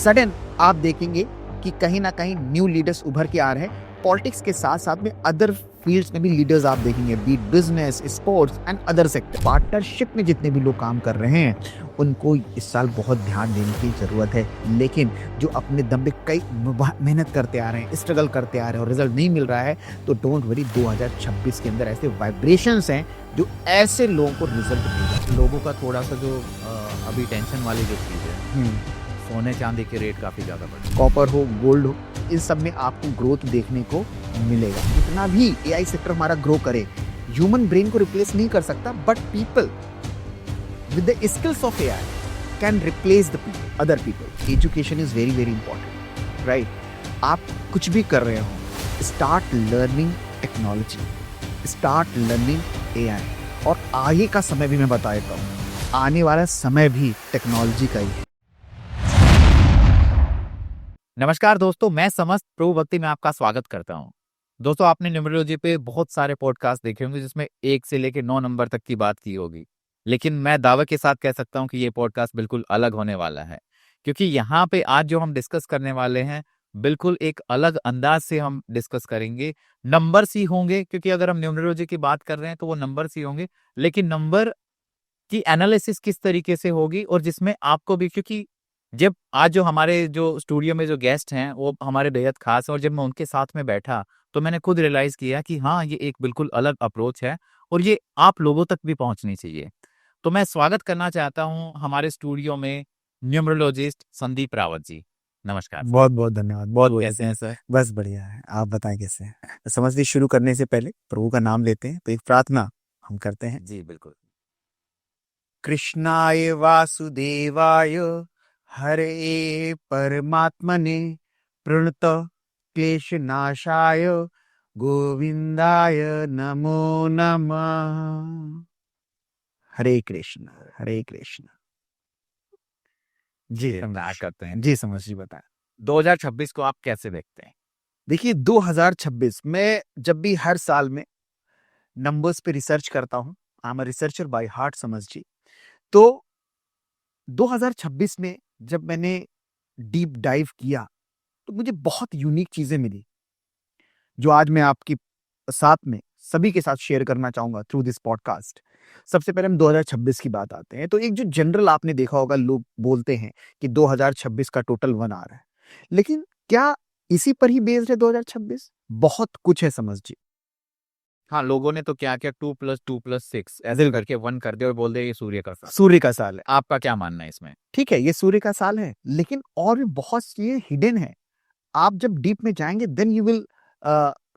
Sudden आप देखेंगे कि कहीं ना कहीं न्यू लीडर्स उभर के आ रहे हैं। पॉलिटिक्स के साथ साथ में अदर फील्ड्स में भी लीडर्स आप देखेंगे, be it business, sports and other sector. Partnership में जितने भी लोग काम कर रहे हैं उनको इस साल बहुत ध्यान देने की जरूरत है। लेकिन जो अपने दम पे कई मेहनत करते आ रहे हैं, स्ट्रगल करते आ रहे हैं और रिजल्ट नहीं मिल रहा है, तो डोंट वरी, 2026 के अंदर ऐसे वाइब्रेशंस हैं जो ऐसे लोगों को रिजल्ट देगा। लोगों का थोड़ा सा जो अभी टेंशन वाली जो चीज़ है, सोने चांदी के रेट काफ़ी ज़्यादा बढ़े, कॉपर हो, गोल्ड हो, इन सब में आपको ग्रोथ देखने को मिलेगा। जितना भी एआई सेक्टर हमारा ग्रो करे, ह्यूमन ब्रेन को रिप्लेस नहीं कर सकता, but people with the skills of AI can replace the people, other people. Education is very very important, right? आप कुछ भी कर रहे हो, start learning technology, start learning AI. और आगे का समय भी मैं बता देता हूँ, आने वाला समय भी टेक्नोलॉजी का ही है। नमस्कार दोस्तों, मैं समस्त प्रभु भक्ति में आपका स्वागत करता हूं। दोस्तों, आपने न्यूमरोलॉजी पे बहुत सारे पॉडकास्ट देखे होंगे जिसमें 1 से लेकर 9 नंबर तक की बात की होगी, लेकिन मैं दावे के साथ कह सकता हूं कि ये पॉडकास्ट बिल्कुल अलग होने वाला है, क्योंकि यहाँ पे आज जो हम डिस्कस करने वाले हैं बिल्कुल एक अलग अंदाज से हम डिस्कस करेंगे। नंबर्स ही होंगे, क्योंकि अगर हम न्यूमरोलॉजी की बात कर रहे हैं तो वो नंबर्स ही होंगे, लेकिन नंबर की एनालिसिस किस तरीके से होगी और जिसमें आपको भी, क्योंकि जब आज जो हमारे जो स्टूडियो में जो गेस्ट हैं वो हमारे बेहद खास हैं, और जब मैं उनके साथ में बैठा तो मैंने खुद रियलाइज किया कि हाँ, ये एक बिल्कुल अलग अप्रोच है और ये आप लोगों तक भी पहुंचनी चाहिए। तो मैं स्वागत करना चाहता हूं हमारे स्टूडियो में न्यूमरोलॉजिस्ट संदीप रावत जी। नमस्कार। बहुत बहुत धन्यवाद। बहुत कैसे हैं सर? बस बढ़िया है, आप बताएं कैसे हैं? समझ शुरू करने से पहले प्रभु का नाम लेते हैं, तो एक प्रार्थना हम करते हैं। जी बिल्कुल। कृष्णाय वासुदेवाय हरे परमात्मने प्रणत क्लेशनाशाय गोविंदाय नमो नमः। हरे कृष्ण, हरे कृष्ण। जी संदास करते हैं। जी, समझ जी, बताएं। 2026 को आप कैसे देखते हैं? देखिए, 2026 में जब भी हर साल में नंबर्स पे रिसर्च करता हूँ, I am a researcher by heart, समझ जी। तो 2026 में जब मैंने डीप डाइव किया तो मुझे बहुत यूनिक चीजें मिली, जो आज मैं आपके साथ में सभी के साथ शेयर करना चाहूंगा थ्रू दिस पॉडकास्ट। सबसे पहले हम 2026 की बात आते हैं, तो एक जो जनरल आपने देखा होगा, लोग बोलते हैं कि 2026 का टोटल 1 आ रहा है, लेकिन क्या इसी पर ही बेस्ड है 2026? बहुत कुछ है, समझ जी। हाँ, लोगों ने तो क्या क्या 2 + 2 + 6 ऐसे करके 1 कर दिया और बोल दिया ये सूर्य का साल। सूर्य का साल है, आपका क्या मानना है इसमें? ठीक है, ये सूर्य का साल है, लेकिन और भी बहुत चीजें हिडन है। आप जब डीप में जाएंगे then you will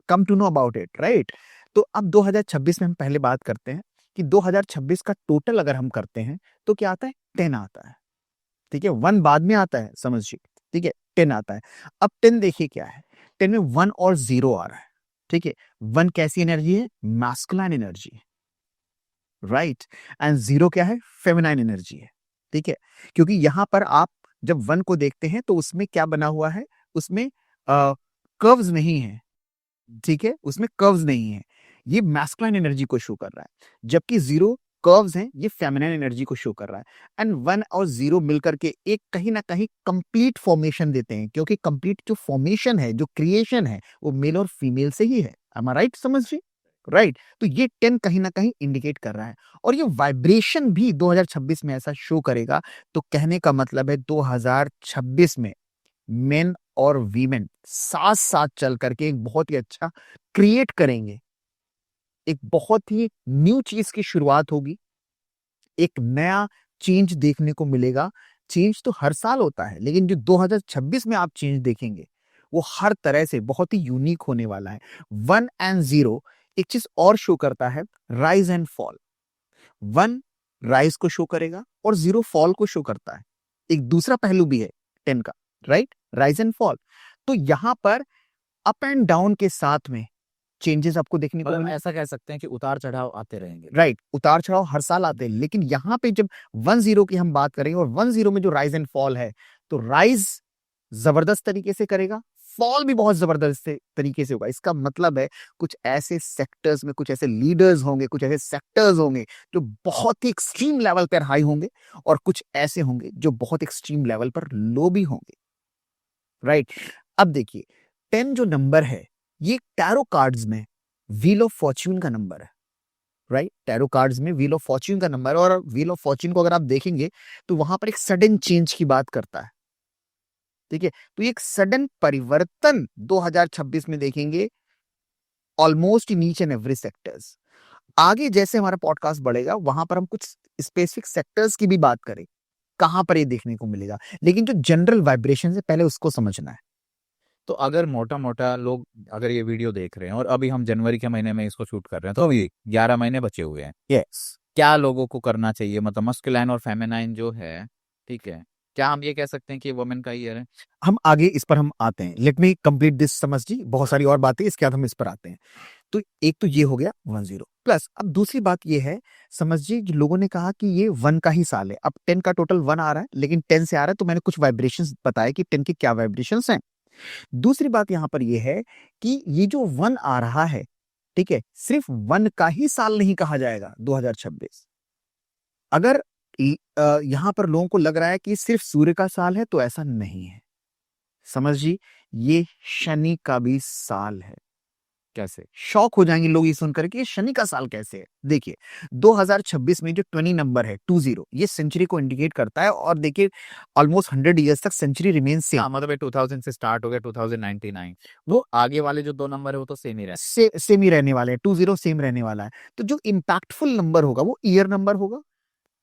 come to know about it, right? तो अब 2026 में हम पहले बात करते हैं कि 2026 का टोटल अगर हम करते हैं तो क्या आता है? 10 आता है, ठीक है? 1 बाद में आता है, समझिए, ठीक है? 10 आता है। अब 10 देखिए क्या है, 10 में 1 और 0 आ रहा है, ठीक है? 1 कैसी एनर्जी है? मैस्कुलाइन एनर्जी है, राइट? एंड 0 क्या है? फेमिनाइन एनर्जी है, ठीक है? क्योंकि यहां पर आप जब 1 को देखते हैं तो उसमें क्या बना हुआ है? उसमें कर्व्स नहीं है, ठीक है? उसमें कर्व्स नहीं है, ये मैस्कुलाइन एनर्जी को शो कर रहा है, जबकि 0 कर्व्स हैं, ये फेमिनाइन एनर्जी को शो कर रहा है। एंड 1 और 0 मिलकर के एक कहीं ना कहीं कंप्लीट फॉर्मेशन देते हैं, क्योंकि कंप्लीट जो फॉर्मेशन है, जो क्रिएशन है, वो मेल और फीमेल से ही है। am I right, समझ जी? राइट? तो ये 10 कहीं ना कहीं इंडिकेट कर रहा है, और ये वाइब्रेशन भी 2026 में ऐसा शो करेगा। तो कहने का मतलब है 2026 में मेन और वीमेन साथ साथ चल करके एक बहुत ही अच्छा क्रिएट करेंगे, एक बहुत ही न्यू चीज की शुरुआत होगी, एक नया चेंज देखने को मिलेगा। चेंज तो हर साल होता है, लेकिन जो 2026 में आप चेंज देखेंगे वो हर तरह से बहुत ही यूनिक होने वाला है। 1 एंड 0 एक चीज और शो करता है, राइज एंड फॉल। 1 राइज को शो करेगा और 0 फॉल को शो करता है। एक दूसरा पहलू भी है 10 का, राइट? Rise and fall. तो यहां पर अप एंड डाउन के साथ में चेंजेस आपको देखने को मतलब मिलेंगे। ऐसा कह सकते हैं कि उतार-चढ़ाव आते रहेंगे। राइट, उतार चढ़ाव हर साल आते हैं, लेकिन यहाँ पे जब 1-0 की हम बात करेंगे और 1-0 में जो राइज एंड फॉल है, तो राइज जबरदस्त तरीके से करेगा, फॉल भी बहुत जबरदस्त तरीके से होगा। इसका मतलब है कुछ ऐसे सेक्टर्स में कुछ ऐसे लीडर्स होंगे, कुछ ऐसे सेक्टर्स होंगे जो बहुत ही एक्सट्रीम लेवल पर हाई होंगे, और कुछ ऐसे होंगे जो बहुत एक्सट्रीम लेवल पर लो भी होंगे। राइट। अब देखिए 10 जो नंबर है ये टैरो कार्ड्स में व्हील ऑफ फॉर्च्यून का नंबर है, राइट। टैरो कार्ड्स में व्हील ऑफ फॉर्च्यून का नंबर है, और व्हील ऑफ फॉर्च्यून को अगर आप देखेंगे तो वहां पर एक सडन चेंज की बात करता है, ठीक है। तो एक सडन परिवर्तन 2026 में देखेंगे almost in each and every sectors. आगे जैसे हमारा पॉडकास्ट बढ़ेगा वहां पर हम कुछ स्पेसिफिक सेक्टर्स की भी बात करें, कहां पर ये देखने को मिलेगा, लेकिन जो जनरल वाइब्रेशन है पहले उसको समझना है। तो अगर मोटा मोटा लोग अगर ये वीडियो देख रहे हैं और अभी हम जनवरी के महीने में इसको शूट कर रहे हैं, तो अभी 11 महीने बचे हुए हैं, यस। क्या लोगों को करना चाहिए? मतलब मस्कुलाइन और फेमिनाइन जो है, ठीक है, क्या हम ये कह सकते हैं कि वुमेन का ईयर है? हम आगे इस पर हम आते हैं, लेट मी कंप्लीट दिस समझ जी, बहुत सारी और बातें इसके बाद हम इस पर आते हैं। तो एक तो ये हो गया 10 प्लस। अब दूसरी बात ये है समझ जी, जो लोगों ने कहा कि ये 1 का ही साल है, अब 10 का टोटल 1 आ रहा है, लेकिन 10 से आ रहा है, तो मैंने कुछ वाइब्रेशंस बताए कि 10 के क्या वाइब्रेशंस हैं। दूसरी बात यहां पर यह है कि ये जो 1 आ रहा है, ठीक है, सिर्फ 1 का ही साल नहीं कहा जाएगा 2026। अगर यहां पर लोगों को लग रहा है कि सिर्फ सूर्य का साल है, तो ऐसा नहीं है। समझिए ये शनि का भी साल है। कैसे? शॉक हो जाएंगे लोग ये सुनकर कि ये शनि का साल कैसे है। देखिए 2026 में जो 20 नंबर है 20, ये सेंचुरी को इंडिकेट करता है, और देखिए ऑलमोस्ट 100 ईयर्स तक सेंचुरी रिमेन सेम। हाँ, मतलब 2000 से स्टार्ट हो गया 2099, वो आगे वाले जो 2 नंबर है वो तो सेम ही रहते सेम ही रहने वाले हैं, 20 सेम रहने वाला है। तो जो इंपैक्टफुल नंबर होगा वो ईयर नंबर होगा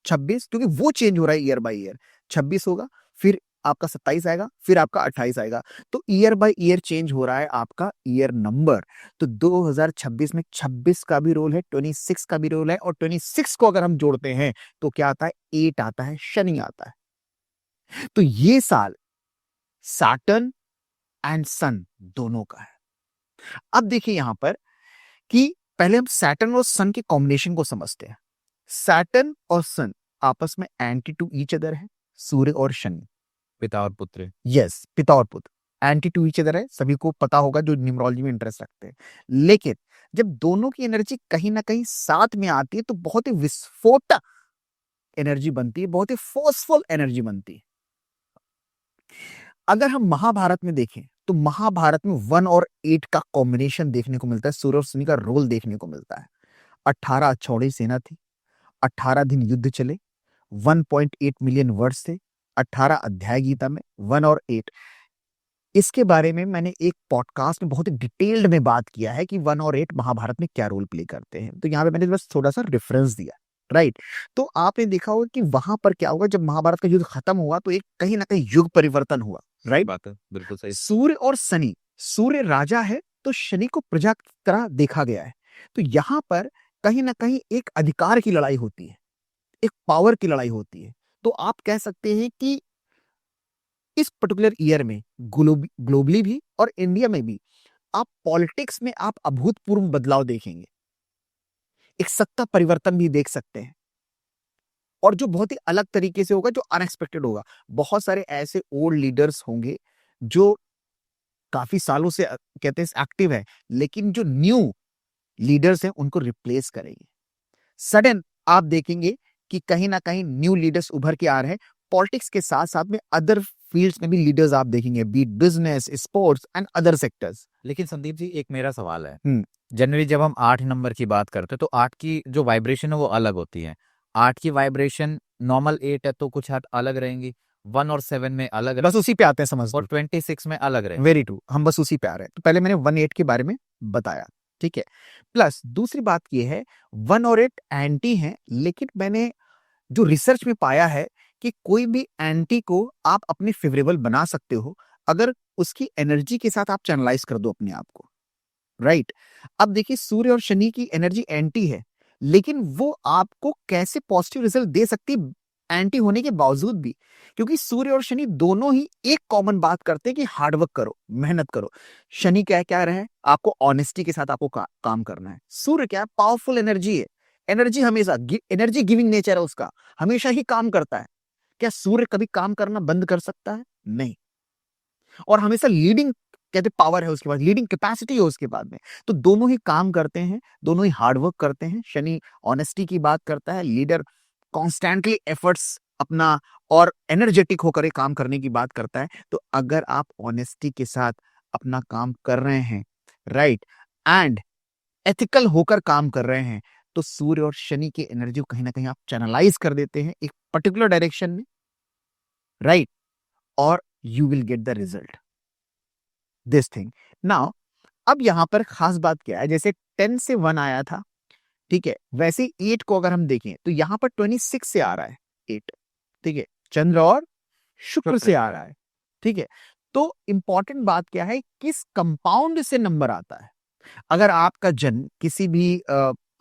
26, क्योंकि वो चेंज हो रहा है ईयर बाय ईयर। 26 होगा, फिर आपका 27 आएगा, फिर आपका 28 आएगा। तो ईयर बाय ईयर चेंज हो रहा है आपका ईयर नंबर। तो 2026 में 26 का भी रोल है, 26 का भी रोल है, और 26 को अगर हम जोड़ते हैं तो क्या आता है? 8 आता है, शनि आता है। तो ये साल सैटर्न एंड सन दोनों का है। अब देखिए यहां पर कि पहले हम सैटर्न और सन के कॉम्बिनेशन को समझते हैं। सैटर्न और सन आपस में एंटी टू ईच अदर है, सूर्य और शनि। पिता और पुत्र। यस, पिता और पुत्र एंटी टू ईच अदर है, सभी को पता होगा जो न्यूमरोलॉजी में इंटरेस्ट रखते हैं। लेकिन जब दोनों की एनर्जी कहीं ना कहीं साथ में आती है तो बहुत ही विस्फोटक एनर्जी बनती है, बहुत ही फोर्सफुल एनर्जी बनती है। अगर हम महाभारत में देखें तो महाभारत में 1 और 8 का कॉम्बिनेशन देखने को मिलता है, सूर्य और शनि का रोल देखने को मिलता है। 18 अक्षौहिणी सेना थी, 18 दिन युद्ध चले, 1.8 मिलियन वर्ड्स थे, 18 अध्याय गीता में, 1 और 8। इसके बारे में मैंने एक पॉडकास्ट में बहुत ही डिटेल्ड में बात किया है कि 1 और 8 महाभारत में क्या रोल प्ले करते हैं। तो यहाँ पे मैंने बस थोड़ा सा रेफरेंस दिया, राइट। तो आपने देखा होगा कि वहां पर क्या हुआ, जब महाभारत का युद्ध खत्म हुआ तो एक कहीं ना कहीं युग परिवर्तन हुआ, राइट। बात है, बिल्कुल सही। सूर्य और शनि, सूर्य राजा है तो शनि को प्रजा की तरह देखा गया है। तो यहां पर कहीं ना कहीं एक अधिकार की लड़ाई होती है, एक पावर की लड़ाई होती है। तो आप कह सकते हैं कि इस पर्टिकुलर ईयर में ग्लोबली भी और इंडिया में भी आप पॉलिटिक्स में आप अभूतपूर्व बदलाव देखेंगे, एक सत्ता परिवर्तन भी देख सकते हैं, और जो बहुत ही अलग तरीके से होगा, जो अनएक्सपेक्टेड होगा। बहुत सारे ऐसे ओल्ड लीडर्स होंगे जो काफी सालों से कहते हैं एक्टिव है, लेकिन जो न्यू लीडर्स हैं उनको रिप्लेस करेंगे। सडन आप देखेंगे कि कहीं ना कहीं न्यू लीडर्स उभर के आ रहे हैं। पॉलिटिक्स के साथ साथ में अदर फील्ड्स में भी लीडर्स आप देखेंगे, be it business, sports and other sectors. लेकिन संदीप जी, एक मेरा सवाल है। हम्म। जनरली जब हम 8 नंबर की बात करते हैं तो 8 की जो वाइब्रेशन है वो अलग होती है। 8 की वाइब्रेशन नॉर्मल 8 है तो कुछ हद अलग रहेंगी, 1 और 7 में अलग बस उसी पे आते हैं, समझ और 26 में अलग रहेंगे। वेरी ट्रू, हम बस उसी पे आ रहे हैं। तो पहले मैंने 1-8 के बारे में बताया, ठीक है। प्लस दूसरी बात ये है 1 और 8 एंटी हैं, लेकिन मैंने जो रिसर्च में पाया है कि कोई भी एंटी को आप अपने फेवरेबल बना सकते हो अगर उसकी एनर्जी के साथ आप चैनलाइज कर दो अपने आप को, राइट। अब देखिए सूर्य और शनि की एनर्जी एंटी है, लेकिन वो आपको कैसे पॉजिटिव रिजल्ट दे सकती है एंटी होने के बावजूद भी, क्योंकि सूर्य और शनि दोनों ही एक कॉमन बात करते हैं कि हार्डवर्क करो, मेहनत करो। शनि क्या क्या रहे, आपको ऑनेस्टी के साथ आपको काम करना है। सूर्य क्या है, पावरफुल एनर्जी है, एनर्जी हमेशा एनर्जी गिविंग नेचर है उसका, हमेशा ही काम करता है। क्या सूर्य कभी काम करना बंद कर सकता है? नहीं। और हमेशा लीडिंग कहते पावर है उसके पास, लीडिंग कैपेसिटी है उसके बाद में। तो दोनों ही काम करते हैं, दोनों ही हार्डवर्क करते हैं। शनि ऑनेस्टी की बात करता है, लीडर कॉन्स्टेंटली एफर्ट्स अपना और एनर्जेटिक होकर ये काम करने की बात करता है। तो अगर आप ऑनेस्टी के साथ अपना काम कर रहे हैं, राइट, एंड एथिकल होकर काम कर रहे हैं, तो सूर्य और शनि की एनर्जी को कहीं ना कहीं आप चैनलाइज कर देते हैं एक पर्टिकुलर डायरेक्शन में, राइट, और you will get the result this thing. Now अब यहां पर खास बात क्या है, जैसे 10 से 1 आया था, ठीक है, वैसे ही 8 को अगर हम देखें तो यहां पर 26 से आ रहा है 8, ठीक है, चंद्र और शुक्र से आ रहा है, ठीक है। तो इंपॉर्टेंट बात क्या है, किस कंपाउंड से नंबर आता है। अगर आपका जन्म किसी भी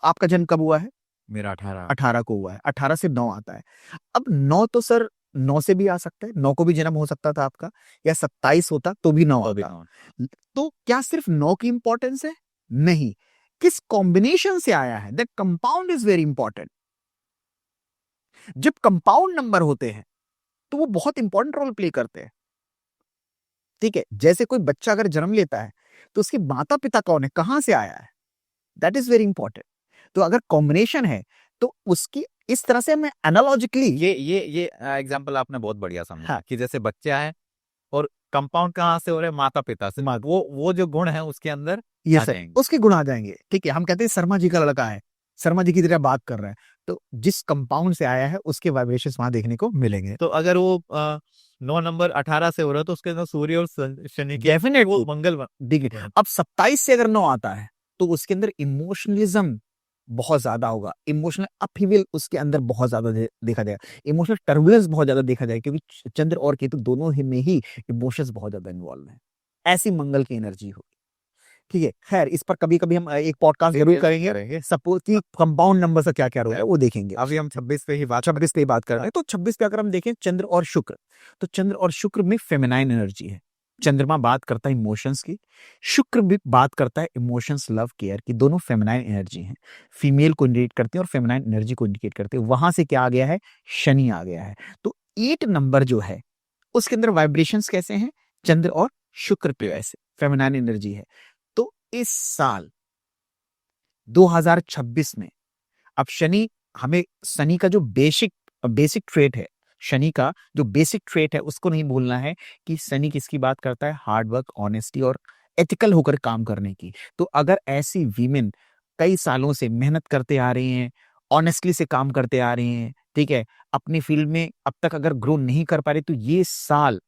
आपका जन्म कब हुआ है? मेरा 18 18 को हुआ है, 18 से 9 आता है। अब 9 तो सर 9 से भी आ सकता है, 9 को भी जन्म हो सकता था आपका, या 27 होता तो भी 9 आता। तो क्या सिर्फ 9 की इंपॉर्टेंस है? नहीं, किस कॉम्बिनेशन से आया है, that compound is very important. जब कंपाउंड नंबर होते हैं तो वो बहुत इंपॉर्टेंट रोल प्ले करते हैं, ठीक है। जैसे कोई बच्चा अगर जन्म लेता है तो उसके माता पिता कौन है, कहां से आया है, दैट इज वेरी इंपॉर्टेंट। तो अगर कॉम्बिनेशन है तो उसकी इस तरह से मैं एनालॉजिकली ये एग्जांपल आपने बहुत बढ़िया समझा हाँ। कि जैसे बच्चा है और कंपाउंड कहाँ से हो रहे हैं, माता पिता से, वो जो गुण है उसके अंदर ये आ सर जाएंगे। उसके गुण आ जाएंगे, ठीक है। हम कहते हैं शर्मा जी का लड़का है, शर्मा जी की तरह बात कर रहा है, तो जिस कंपाउंड से आया है उसके वाइब्रेशंस वहां देखने को मिलेंगे। तो अगर वो 9 नंबर 18 से हो रहा है तो उसके अंदर सूर्य और शनि के डेफिनेट वो मंगल देखिए, अब 27 से अगर 9 आता है तो उसके अंदर इमोशनलिज्म बहुत ज्यादा होगा, इमोशनल अपहीवल उसके अंदर बहुत ज्यादा देखा जाएगा, इमोशनल टर्बुलेंस बहुत ज्यादा देखा जाएगा, क्योंकि चंद्र और केतु दोनों ही में ही इमोशंस बहुत ज्यादा इन्वॉल्व है। ऐसी मंगल की एनर्जी होगी, ठीक है। खैर, इस पर कभी कभी हम एक पॉडकास्ट जरूर करेंगे, सपोज कि कंपाउंड नंबर से क्या क्या रोल है वो देखेंगे। अभी हम 26 पे ही बात 26 पे ही बात कर रहे हैं, तो 26 पे अगर हम देखें चंद्र और शुक्र, तो चंद्र और शुक्र में फेमिनाइन एनर्जी है। चंद्रमा बात करता है इमोशंस की, शुक्र भी बात करता है इमोशंस, लव, केयर की, दोनों फेमिनाइन एनर्जी हैं, फीमेल को इंडिकेट करते हैं और फेमिनाइन एनर्जी को इंडिकेट करते हैं। वहां से क्या आ गया है, शनि आ गया है। तो 8 नंबर जो है उसके अंदर वाइब्रेशंस कैसे हैं, चंद्र और शुक्र पे वैसे फेमिनाइन एनर्जी है। तो इस साल 2026 में अब शनि का जो बेसिक बेसिक ट्रेट है, शनि का जो बेसिक ट्रेट है उसको नहीं भूलना है कि शनि किसकी बात करता है, हार्ड वर्क, ऑनेस्टी और एथिकल होकर काम करने की। तो अगर ऐसी वीमेन कई सालों से मेहनत करते आ रही हैं, ऑनेस्टली से काम करते आ रही हैं, ठीक है, अपनी फील्ड में अब तक अगर ग्रो नहीं कर पा रही, तो ये साल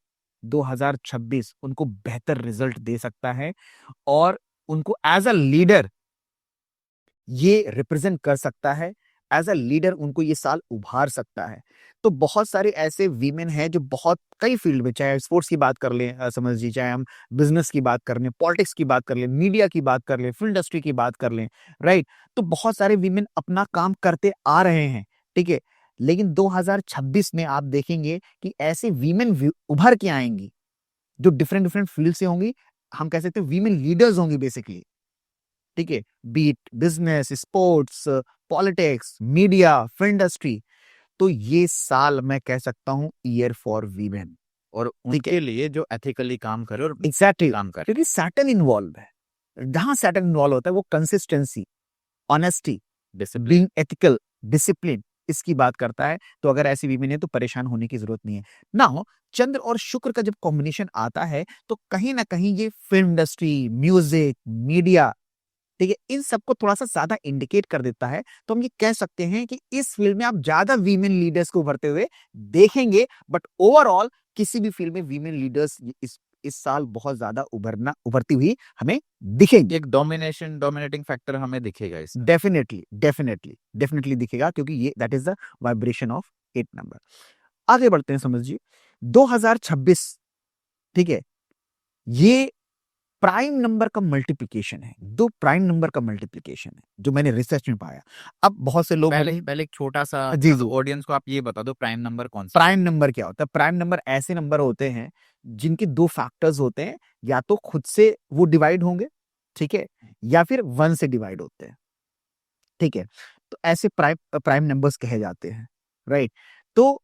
2026 उनको बेहतर रिजल्ट दे सकता है और उनको एज अ लीडर ये रिप्रेजेंट कर सकता है, एज अ लीडर उनको ये साल उभार सकता है। तो बहुत सारे ऐसे वीमेन हैं जो बहुत कई फील्ड में, चाहे स्पोर्ट्स की बात कर लें, समझ लीजिए, चाहे हम बिजनेस की बात कर लें, पॉलिटिक्स की बात कर लें, मीडिया की बात कर लें, फिल्म इंडस्ट्री की बात कर लें, राइट। तो बहुत सारे वीमेन अपना काम करते आ रहे हैं, ठीक है। लेकिन 2026 में आप देखेंगे कि ऐसे वीमेन उभर के आएंगी जो डिफरेंट डिफरेंट फील्ड से होंगी। हम कह सकते हैं वीमेन लीडर्स होंगी बेसिकली, ठीक है, be it business, sports, politics, media, film industry. तो ये साल मैं कह सकता हूं ईयर फॉर वीमेन, और उनके लिए जो एथिकली काम करे और एग्जैक्टली काम करे। क्योंकि सैटर्न इन्वॉल्व है। जहां सैटर्न इन्वॉल्व होता है वो consistency, honesty, being ethical, discipline, इसकी बात करता है। तो अगर ऐसी वीमेन है तो परेशान होने की जरूरत नहीं है ना। चंद्र और शुक्र का जब कॉम्बिनेशन आता है तो कहीं ना कहीं ये फिल्म इंडस्ट्री, म्यूजिक, मीडिया, ठीक है, इन सबको थोड़ा सा ज्यादा इंडिकेट कर देता है। तो हम ये कह सकते हैं कि इस फील्ड में आप ज्यादा वीमेन लीडर्स को उभरते हुए देखेंगे। बट ओवरऑल किसी भी फील्ड में वीमेन लीडर्स इस साल बहुत ज्यादा उभरती हुई हमें दिखेंगी। एक डोमिनेटिंग फैक्टर हमें दिखेगा इसमें। डेफिनेटली दिखेगा, क्योंकि ये that is the vibration of 8 number. आगे बढ़ते हैं, समझिए 2026, ठीक है, ये प्राइम नंबर का मल्टीप्लिकेशन है, दो प्राइम नंबर का मल्टीप्लिकेशन है जो मैंने रिसर्च में पाया। अब बहुत से लोग पहले एक छोटा सा जी ऑडियंस को आप ये बता दो, प्राइम नंबर कौन सा? प्राइम नंबर क्या होता है। प्राइम नंबर ऐसे नंबर होते हैं जिनके दो फैक्टर्स होते हैं, या तो खुद से वो डिवाइड होंगे, ठीक है, या फिर 1 से डिवाइड होते हैं, ठीक है। तो ऐसे प्राइम नंबर्स कहे जाते हैं, राइट। तो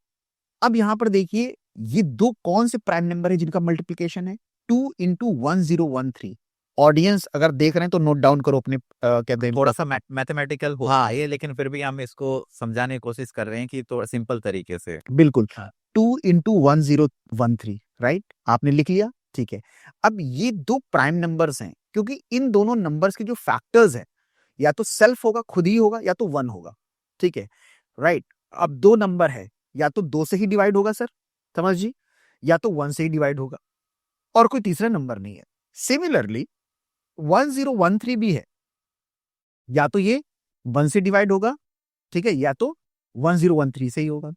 अब यहां पर देखिए, ये दो कौन से प्राइम नंबर है जिनका मल्टीप्लिकेशन है, 2 × 1013 ऑडियंस अगर देख रहे हैं तो नोट डाउन करो अपने कहते हैं थोड़ा सा मैथमेटिकल होता हाँ। है लेकिन फिर भी हम इसको समझाने की कोशिश कर रहे हैं कि थोड़ा सिंपल तरीके से। बिल्कुल। हाँ। 2 into 1013, राइट, आपने लिख लिया, ठीक है। अब ये दो प्राइम नंबर्स हैं, क्योंकि इन दोनों नंबर्स के जो फैक्टर्स हैं, या तो सेल्फ होगा, खुद ही होगा, या तो 1 होगा, ठीक है, राइट। अब दो नंबर है, या तो 2 से ही डिवाइड होगा सर, समझिए, या तो 1 से ही डिवाइड होगा, और कोई तीसरा नंबर नहीं है। सिमिलरली 1013 भी है, या तो ये 1 से डिवाइड होगा, ठीक है, या तो 1013 से ही होगा।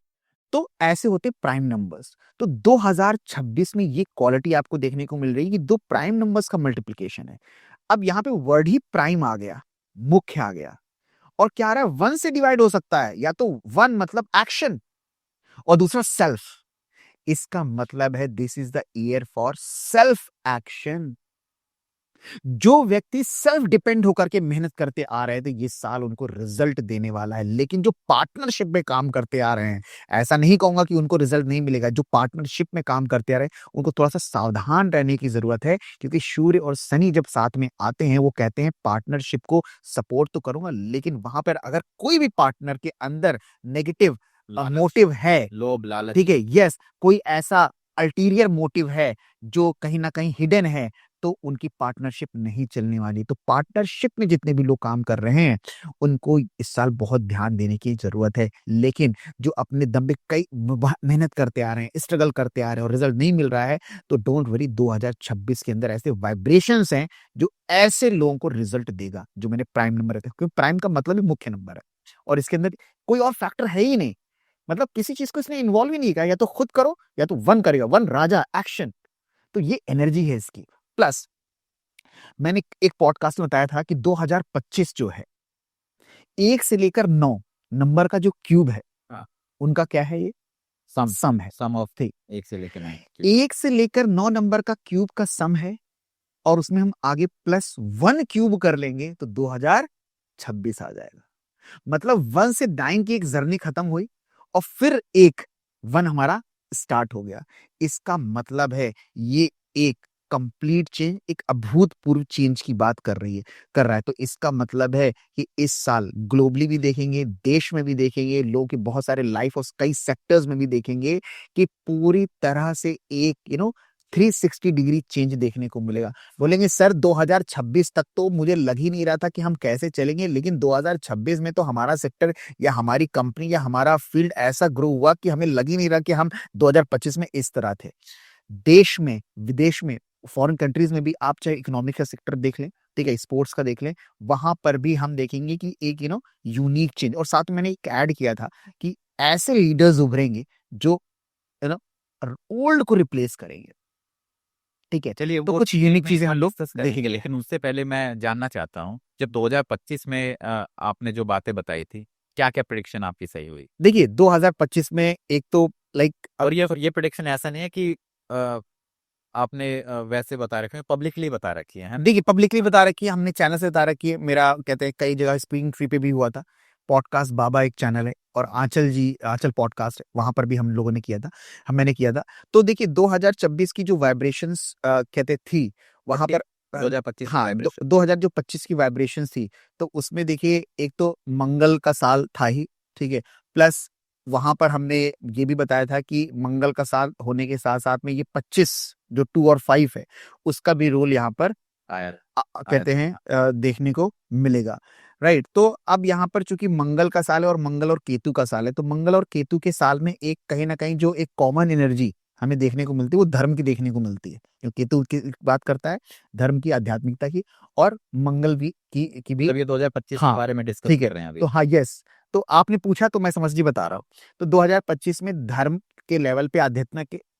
तो ऐसे होते प्राइम नंबर्स। तो 2026 में ये क्वालिटी आपको देखने को मिल रही है कि दो प्राइम नंबर्स का मल्टीप्लिकेशन है। अब यहां पे वर्ड ही प्राइम आ गया, मुख्य आ गया, और क्या आ रहा है, 1 से डिवाइड हो सकता है, या तो 1 मतलब एक्शन, और दूसरा सेल्फ। इसका मतलब है this is the year for self action. जो व्यक्ति सेल्फ डिपेंड होकर के मेहनत करते आ रहे थे, ये साल उनको रिजल्ट देने वाला है। लेकिन जो पार्टनरशिप में काम करते आ रहे हैं, ऐसा नहीं कहूंगा कि उनको रिजल्ट नहीं मिलेगा, जो पार्टनरशिप में काम करते आ रहे हैं उनको थोड़ा सा सावधान रहने की जरूरत है, क्योंकि सूर्य और शनि जब साथ में आते हैं, वो कहते हैं पार्टनरशिप को सपोर्ट तो करूंगा, लेकिन वहां पर अगर कोई भी पार्टनर के अंदर नेगेटिव मोटिव है, लोभ लालच, ठीक है, यस, कोई ऐसा अल्टीरियर मोटिव है जो कहीं ना कहीं हिडन है, तो उनकी पार्टनरशिप नहीं चलने वाली। तो पार्टनरशिप में जितने भी लोग काम कर रहे हैं, उनको इस साल बहुत ध्यान देने की जरूरत है। लेकिन जो अपने दम पे कई मेहनत करते आ रहे हैं, स्ट्रगल करते आ रहे हैं, और रिजल्ट नहीं मिल रहा है, तो डोंट वरी, 2026 के अंदर ऐसे वाइब्रेशंस हैं जो ऐसे लोगों को रिजल्ट देगा, जो मैंने प्राइम नंबर रखे, क्योंकि प्राइम का मतलब ही मुख्य नंबर है, और इसके अंदर कोई और फैक्टर है ही नहीं। मतलब किसी चीज को इसने इन्वॉल्व ही नहीं किया, या तो खुद करो, या तो 1 करेगा, 1 राजा एक्शन। तो ये एनर्जी है इसकी। प्लस मैंने एक पॉडकास्ट में बताया था कि 2025 जो है, 1 से लेकर 9 नंबर का जो क्यूब है, हाँ। उनका क्या है, ये सम सम है। सम ऑफ ठीक, 1 से लेकर 9। 1 से लेकर 9 नंबर का क्यूब का सम है, और उसमें हम आगे +1 क्यूब कर लेंगे तो 2026 आ जाएगा। मतलब 1 से 9 की एक जर्नी खत्म हुई, और फिर एक 1 हमारा स्टार्ट हो गया। इसका मतलब है ये एक कंप्लीट चेंज, एक अभूतपूर्व चेंज की बात कर रहा है। तो इसका मतलब है कि इस साल ग्लोबली भी देखेंगे, देश में भी देखेंगे, लोगों के बहुत सारे लाइफ और कई सेक्टर्स में भी देखेंगे कि पूरी तरह से एक 360 डिग्री चेंज देखने को मिलेगा। बोलेंगे सर 2026 तक तो मुझे लग ही नहीं रहा था कि हम कैसे चलेंगे, लेकिन 2026 में तो हमारा सेक्टर या हमारी कंपनी या हमारा फील्ड ऐसा ग्रो हुआ कि हमें लग ही नहीं रहा कि हम 2025 में इस तरह थे। देश में, विदेश में, फॉरेन कंट्रीज में भी आप चाहे इकोनॉमिक का सेक्टर देख लें, ठीक है, स्पोर्ट्स का देख लें, वहां पर भी हम देखेंगे कि एक यूनिक चेंज। और साथ में मैंने एक ऐड किया था कि ऐसे लीडर्स उभरेंगे जो यू नो ओल्ड को रिप्लेस करेंगे, ठीक है। चलिए तो वो कुछ यूनिक में चीजें हम लोग डिस्कस करेंगे, देखेंगे। लेकिन उससे पहले मैं जानना चाहता हूँ, जब 2025 में आपने जो बातें बताई थी, क्या-क्या प्रेडिक्शन आपकी सही हुई? देखिए 2025 में एक तो लाइक और ये प्रेडिक्शन ऐसा नहीं है कि आपने वैसे बता रखे हैं, पब्लिकली बता रखी है ना? देखिए पब्लिकली बता रखी है, हमने चैनल से बता रखी है। मेरा कहते हैं कई जगह स्पीकिंग ट्री पे भी हुआ था। पॉडकास्ट बाबा एक चैनल है, और आंचल पॉडकास्ट है, वहां पर भी हम लोगों ने किया था, मैंने किया था। तो देखिए 2026 की जो वाइब्रेशंस कहते थी वहां पर 2025 की हाँ, वाइब्रेशन। 2025 की वाइब्रेशंस थी, तो उसमें देखिए एक तो मंगल का साल था ही, ठीक है। प्लस वहां पर हमने ये भी बताया था कि मंगल का साल होने के साथ साथ में ये 25 जो 2 और 5 है, उसका भी रोल यहाँ पर आया कहते हैं देखने को मिलेगा, राइट। तो अब यहाँ पर चूंकि मंगल का साल है, और मंगल और केतु का साल है, तो मंगल और केतु के साल में एक कहीं ना कहीं जो एक कॉमन एनर्जी हमें देखने को मिलती है, वो धर्म की देखने को मिलती है। क्योंकि केतु की बात करता है धर्म की, आध्यात्मिकता की, और मंगल भी की भी। मतलब ये 2025 के हाँ, बारे में डिस्कस ठीक है। कर रहे हैं तो अभी। हाँ, यस, तो आपने पूछा तो मैं समझ जी बता रहा हूँ। तो 2025 में धर्म के लेवल पे,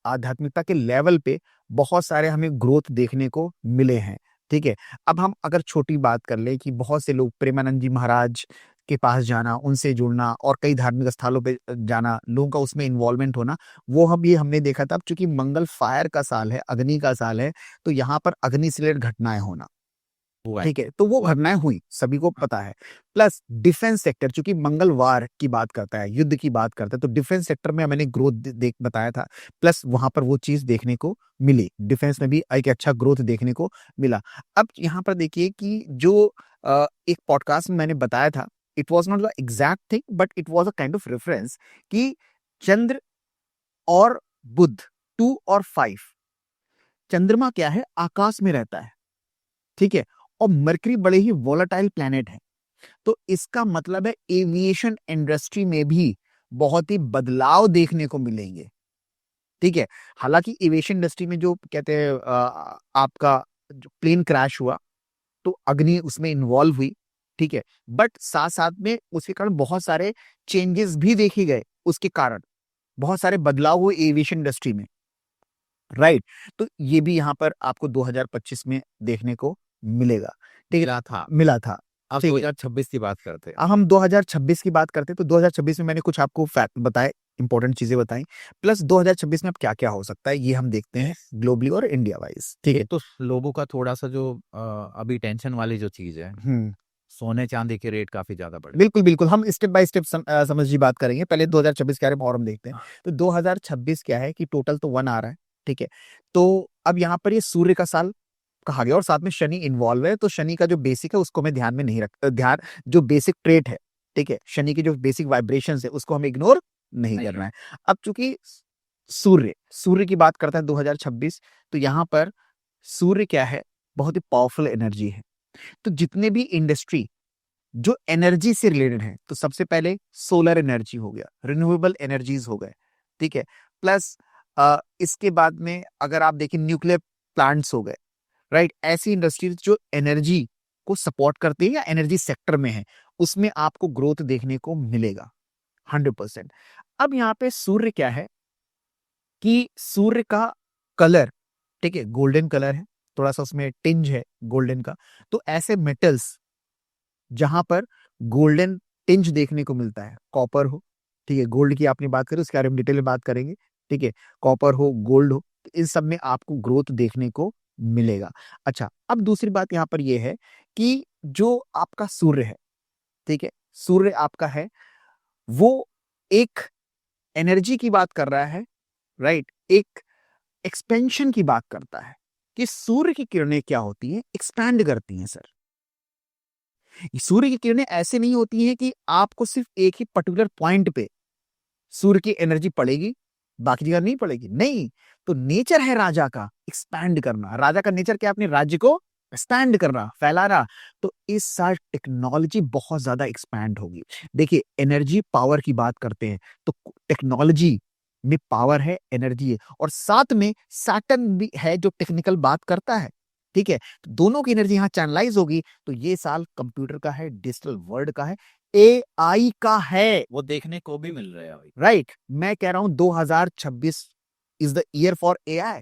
आध्यात्मिकता के लेवल पे बहुत सारे हमें ग्रोथ देखने को मिले हैं, ठीक है। अब हम अगर छोटी बात कर ले कि बहुत से लोग प्रेमानंद जी महाराज के पास जाना, उनसे जुड़ना, और कई धार्मिक स्थलों पे जाना, लोगों का उसमें इन्वॉल्वमेंट होना, वो हम ये हमने देखा था। अब चूंकि मंगल फायर का साल है, अग्नि का साल है, तो यहाँ पर अग्नि से रिलेटेड घटनाएं होना, हुआ है। ठीक है, तो वो घटनाएं हुई, सभी को पता है। प्लस डिफेंस सेक्टर, चूंकि मंगलवार की बात करता है, युद्ध की बात करता है, तो डिफेंस सेक्टर में मैंने ग्रोथ देख बताया था। प्लस वहां पर वो चीज देखने को मिली, डिफेंस में भी एक अच्छा ग्रोथ देखने को मिला। अब यहाँ पर देखिए कि जो एक पॉडकास्ट में मैंने बताया था, it was not the exact thing but it was a kind of reference कि चंद्र और बुध 2 और 5, चंद्रमा क्या है, आकाश में रहता है, ठीक है, और मरकरी बड़े ही वोलेटाइल प्लैनेट है। तो इसका मतलब है एविएशन इंडस्ट्री में भी बहुत ही बदलाव देखने को मिलेंगे, ठीक है। हालांकि एविएशन इंडस्ट्री में जो कहते हैं आपका जो प्लेन क्रैश हुआ, तो अग्नि उसमें इन्वॉल्व हुई, ठीक है, बट साथ साथ में उसके कारण बहुत सारे चेंजेस भी देखे गए, उसके कारण बहुत सारे बदलाव हुए एविएशन इंडस्ट्री में, राइट। तो ये भी यहाँ पर आपको 2025 में देखने को मिलेगा, ठीक है, मिला था। मिला था। अब ठीक है, 2026 की बात करते हैं। अब हम 2026 की बात करते हैं, तो 2026 में मैंने कुछ आपको फैक्ट बताए, इंपॉर्टेंट चीजें बताई। प्लस 2026 में अब क्या क्या हो सकता है ये हम देखते हैं ग्लोबली और इंडिया वाइज, ठीक है। एक तो लोगों का थोड़ा सा जो अभी टेंशन वाली जो चीज है, सोने चांदी के रेट काफी ज्यादा बढ़े। बिल्कुल बिल्कुल, हम स्टेप बाय स्टेप समझ की बात करेंगे। पहले 2026 के बारे में और हम देखते हैं। तो 2026 क्या है कि टोटल तो 1 आ रहा है, ठीक है। तो अब यहाँ पर ये सूर्य का साल कहा गया और साथ में शनि इन्वॉल्व है, तो शनि का जो बेसिक है उसको मैं ध्यान में नहीं रख ध्यान जो बेसिक ट्रेट है, ठीक है, शनि की जो बेसिक वाइब्रेशन है उसको हमें इग्नोर नहीं करना है। अब चूंकि सूर्य सूर्य की बात करता है 2026, तो यहाँ पर सूर्य क्या है, बहुत ही पावरफुल एनर्जी है। तो जितने भी इंडस्ट्री जो एनर्जी से रिलेटेड है, तो सबसे पहले सोलर एनर्जी हो गया, रिन्यूएबल एनर्जीज हो गए, ठीक है। प्लस इसके बाद में अगर आप देखें न्यूक्लियर प्लांट्स हो गए, राइट। ऐसी इंडस्ट्रीज जो एनर्जी को सपोर्ट करती है या एनर्जी सेक्टर में है, उसमें आपको ग्रोथ देखने को मिलेगा 100%। अब यहाँ पे सूर्य क्या है कि सूर्य का कलर, ठीक है, गोल्डन कलर है, थोड़ा सा उसमें टिंज है गोल्डन का। तो ऐसे मेटल्स जहां पर गोल्डन टिंज देखने को मिलता है, कॉपर हो, ठीक है, गोल्ड की आपने बात करी, उसके बारे में डिटेल में बात करेंगे, ठीक है, कॉपर हो, गोल्ड हो, तो इन सब में आपको ग्रोथ देखने को मिलेगा। अच्छा, अब दूसरी बात यहाँ पर यह है कि जो आपका सूर्य है, ठीक है, सूर्य आपका है, वो एक एनर्जी की बात कर रहा है, राइट, एक एक्सपेंशन की बात करता है कि सूर्य की किरणें क्या होती हैं, एक्सपैंड करती हैं सर। सूर्य की किरणें ऐसे नहीं होती हैं कि आपको सिर्फ एक ही पर्टिकुलर पॉइंट पे सूर्य की एनर्जी पड़ेगी, बाकी जगह नहीं पड़ेगी, नहीं। तो नेचर है राजा का एक्सपैंड करना, राजा का नेचर क्या है, अपने राज्य को एक्सपैंड करना, फैलाना। तो इस साल टेक्नोलॉजी बहुत ज्यादा एक्सपैंड होगी। देखिए, एनर्जी पावर की बात करते हैं, तो टेक्नोलॉजी में पावर है, एनर्जी है, और साथ में सैटर्न भी है जो टेक्निकल बात करता है, ठीक है। तो दोनों की एनर्जी यहां चैनलाइज होगी। तो ये साल कंप्यूटर का है, डिजिटल वर्ल्ड का है, एआई का है, वो देखने को भी मिल रहा है अभी। राइट। मैं कह रहा हूं 2026 is the year for AI,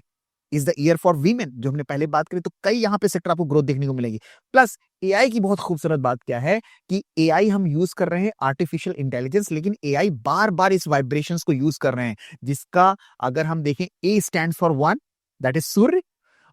is the year for women, जो हमने पहले बात करी। तो कई यहां पे सेक्टर आपको ग्रोथ देखने को मिलेगी। प्लस एआई की बहुत खूबसूरत बात क्या है कि एआई हम यूज कर रहे हैं, आर्टिफिशियल इंटेलिजेंस, लेकिन एआई बार बार इस वाइब्रेशंस को यूज कर रहे हैं, जिसका अगर हम देखें, A stand for 1, that is Surya,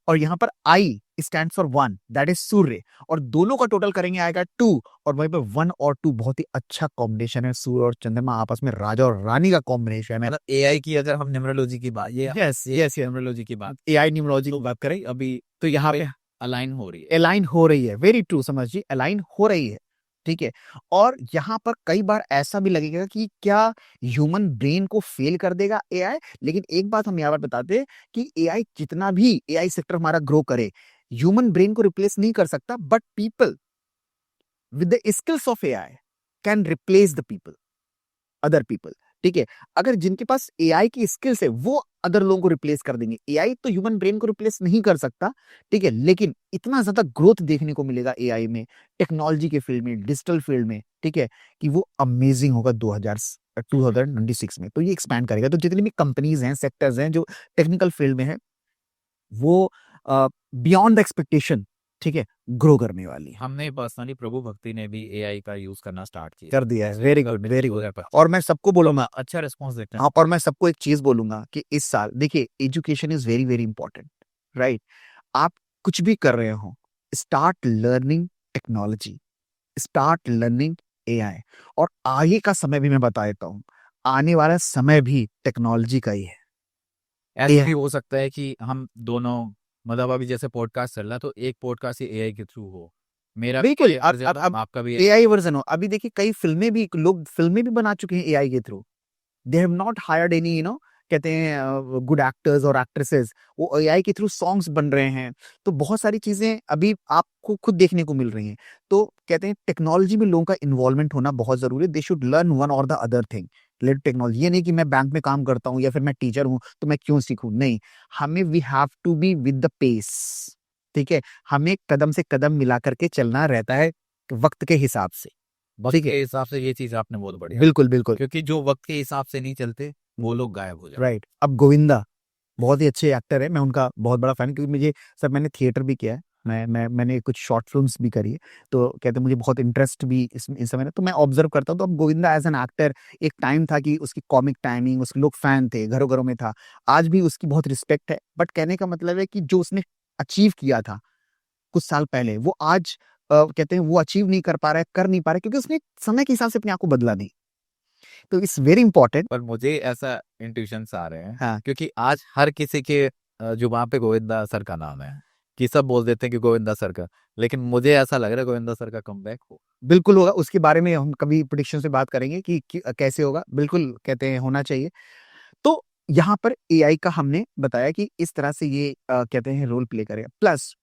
और यहां पर I stand for 1, that is Surya, और दोनों का टोटल करेंगे आएगा 2, और वहीं पे 1 और 2 बहुत ही अच्छा कॉम्बिनेशन है। सूर्य और चंद्रमा आपस में राजा और रानी का कॉम्बिनेशन है। मतलब एआई की अगर हम न्यूमरोलॉजी की बात, ये यस न्यूमरोलॉजी की बात, एआई न्यूमरोलॉजी की तो बात करें अभी, तो यहाँ पे पे अलाइन हो रही है। अलाइन हो रही है, वेरी ट्रू, समझ जी, अलाइन हो रही है, ठीक है। और यहाँ पर कई बार ऐसा भी लगेगा कि क्या ह्यूमन ब्रेन को फेल कर देगा एआई। लेकिन एक बात हम यहाँ पर बताते हैं कि एआई जितना भी एआई सेक्टर हमारा ग्रो करे, ह्यूमन ब्रेन को रिप्लेस नहीं कर सकता, but people with the skills of AI can replace the people, other people, ठीक है। अगर जिनके पास एआई की स्किल्स है, वो अदर लोगों को रिप्लेस कर देंगे। एआई तो ह्यूमन ब्रेन को रिप्लेस नहीं कर सकता, ठीक है, लेकिन इतना ज्यादा ग्रोथ देखने को मिलेगा एआई में, टेक्नोलॉजी के फील्ड में, डिजिटल फील्ड में, ठीक है, कि वो अमेजिंग होगा 2026 में। तो ये एक्सपैंड करेगा। तो जितनी भी कंपनीज हैं, सेक्टर्स हैं जो टेक्निकल फील्ड में है, वो बियॉन्ड द एक्सपेक्टेशन, ठीक है, ग्रो करने वाली है। हमने पर्सनली प्रभु भक्ति ने भी एआई का यूज करना स्टार्ट किया, कर दिया है, वेरी गुड, वेरी गुड। पर और मैं सबको बोलूंगा, अच्छा रिस्पॉन्स देखते हैं। हाँ, और मैं सबको एक चीज बोलूंगा कि इस साल देखिए, education is very very important, right. आप कुछ भी कर रहे हो, start learning technology, start learning AI. और आगे का समय भी मैं बता देता हूँ, आने वाला समय भी टेक्नोलॉजी का ही है। ऐसा भी हो सकता है कि हम दोनों, मतलब अभी जैसे पॉडकास्ट चल रहा है तो एक पॉडकास्ट एआई के थ्रू हो, मेरा भी बिल्कुल, AI अब वर्जन अब आपका भी एआई वर्जन हो। अभी देखिए कई फिल्में भी, लोग फिल्में भी बना चुके हैं एआई के through. They have not hired any, कहते हैं गुड एक्टर्स और एक्ट्रेसेस, वो एआई के थ्रू सॉन्ग्स बन रहे हैं। तो बहुत सारी चीजें अभी आपको खुद देखने को मिल रही हैं। तो कहते हैं टेक्नोलॉजी में लोगों का इन्वॉल्वमेंट होना बहुत जरूरी है। दे शुड लर्न वन और the other thing related technology. ये नहीं कि मैं बैंक में काम करता हूँ या फिर मैं टीचर हूँ तो मैं क्यों सीखूं, नहीं। हमें we have to be with the pace, ठीक है। हमें कदम से कदम मिला करके चलना रहता है वक्त के हिसाब से, वक्त ठीक है। के हिसाब से। ये चीज आपने बहुत बढ़िया, बिल्कुल बिल्कुल, क्योंकि जो वक्त के हिसाब से नहीं चलते वो लोग गायब हो जाते। राइट। अब गोविंदा बहुत ही अच्छे एक्टर है, मैं उनका बहुत बड़ा फैन, क्योंकि मुझे सर, मैंने थिएटर भी किया है, मैंने कुछ शॉर्ट फिल्म्स भी करी है। तो कहते हैं मुझे बहुत इंटरेस्ट भी इस समय, तो मैं ऑब्जर्व करता हूँ। तो अब गोविंदा एज एन एक्टर, एक टाइम था कि उसकी कॉमिक टाइमिंग, उसके लोग फैन थे, घरों घरों में था। आज भी उसकी बहुत रिस्पेक्ट है, बट कहने का मतलब है कि जो उसने अचीव किया था कुछ साल पहले, वो आज कहते हैं वो अचीव नहीं कर पा रहा है, कर नहीं पा रहा है, क्योंकि उसने समय के हिसाब से अपने आप को बदला नहीं। तो इट्स वेरी इंपॉर्टेंट। पर मुझे ऐसा इंट्यूशंस आ रहे हैं, हाँ, क्योंकि आज हर किसी के जुबान पे गोविंदा सर का नाम है, कि सब बोल देते हैं कि गोविंदा सर का, लेकिन मुझे ऐसा लग रहा है गोविंदा सर का कमबैक हो। बिल्कुल होगा। उसके बारे में हम कभी प्रिडिक्शन से बात करेंगे कि कैसे होगा। बिल्कुल कहते हैं होना चाहिए। तो यहाँ पर एआई का हमने बताया कि इस तरह से ये कहते हैं रोल प्ले करेगा। प्लस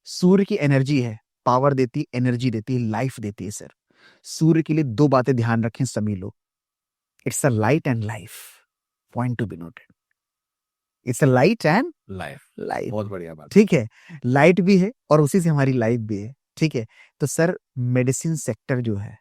सूर्य की एनर्जी है, पावर देती, एनर्जी देती है, लाइफ देती है सर। सूर्य के लिए दो बातें ध्यान रखें सभी लोग, it's a light and life, point to be noted. It's a light and life, life, बहुत बढ़िया बात। ठीक है। लाइट भी है और उसी से हमारी लाइफ भी है, ठीक है। तो सर मेडिसिन सेक्टर जो है,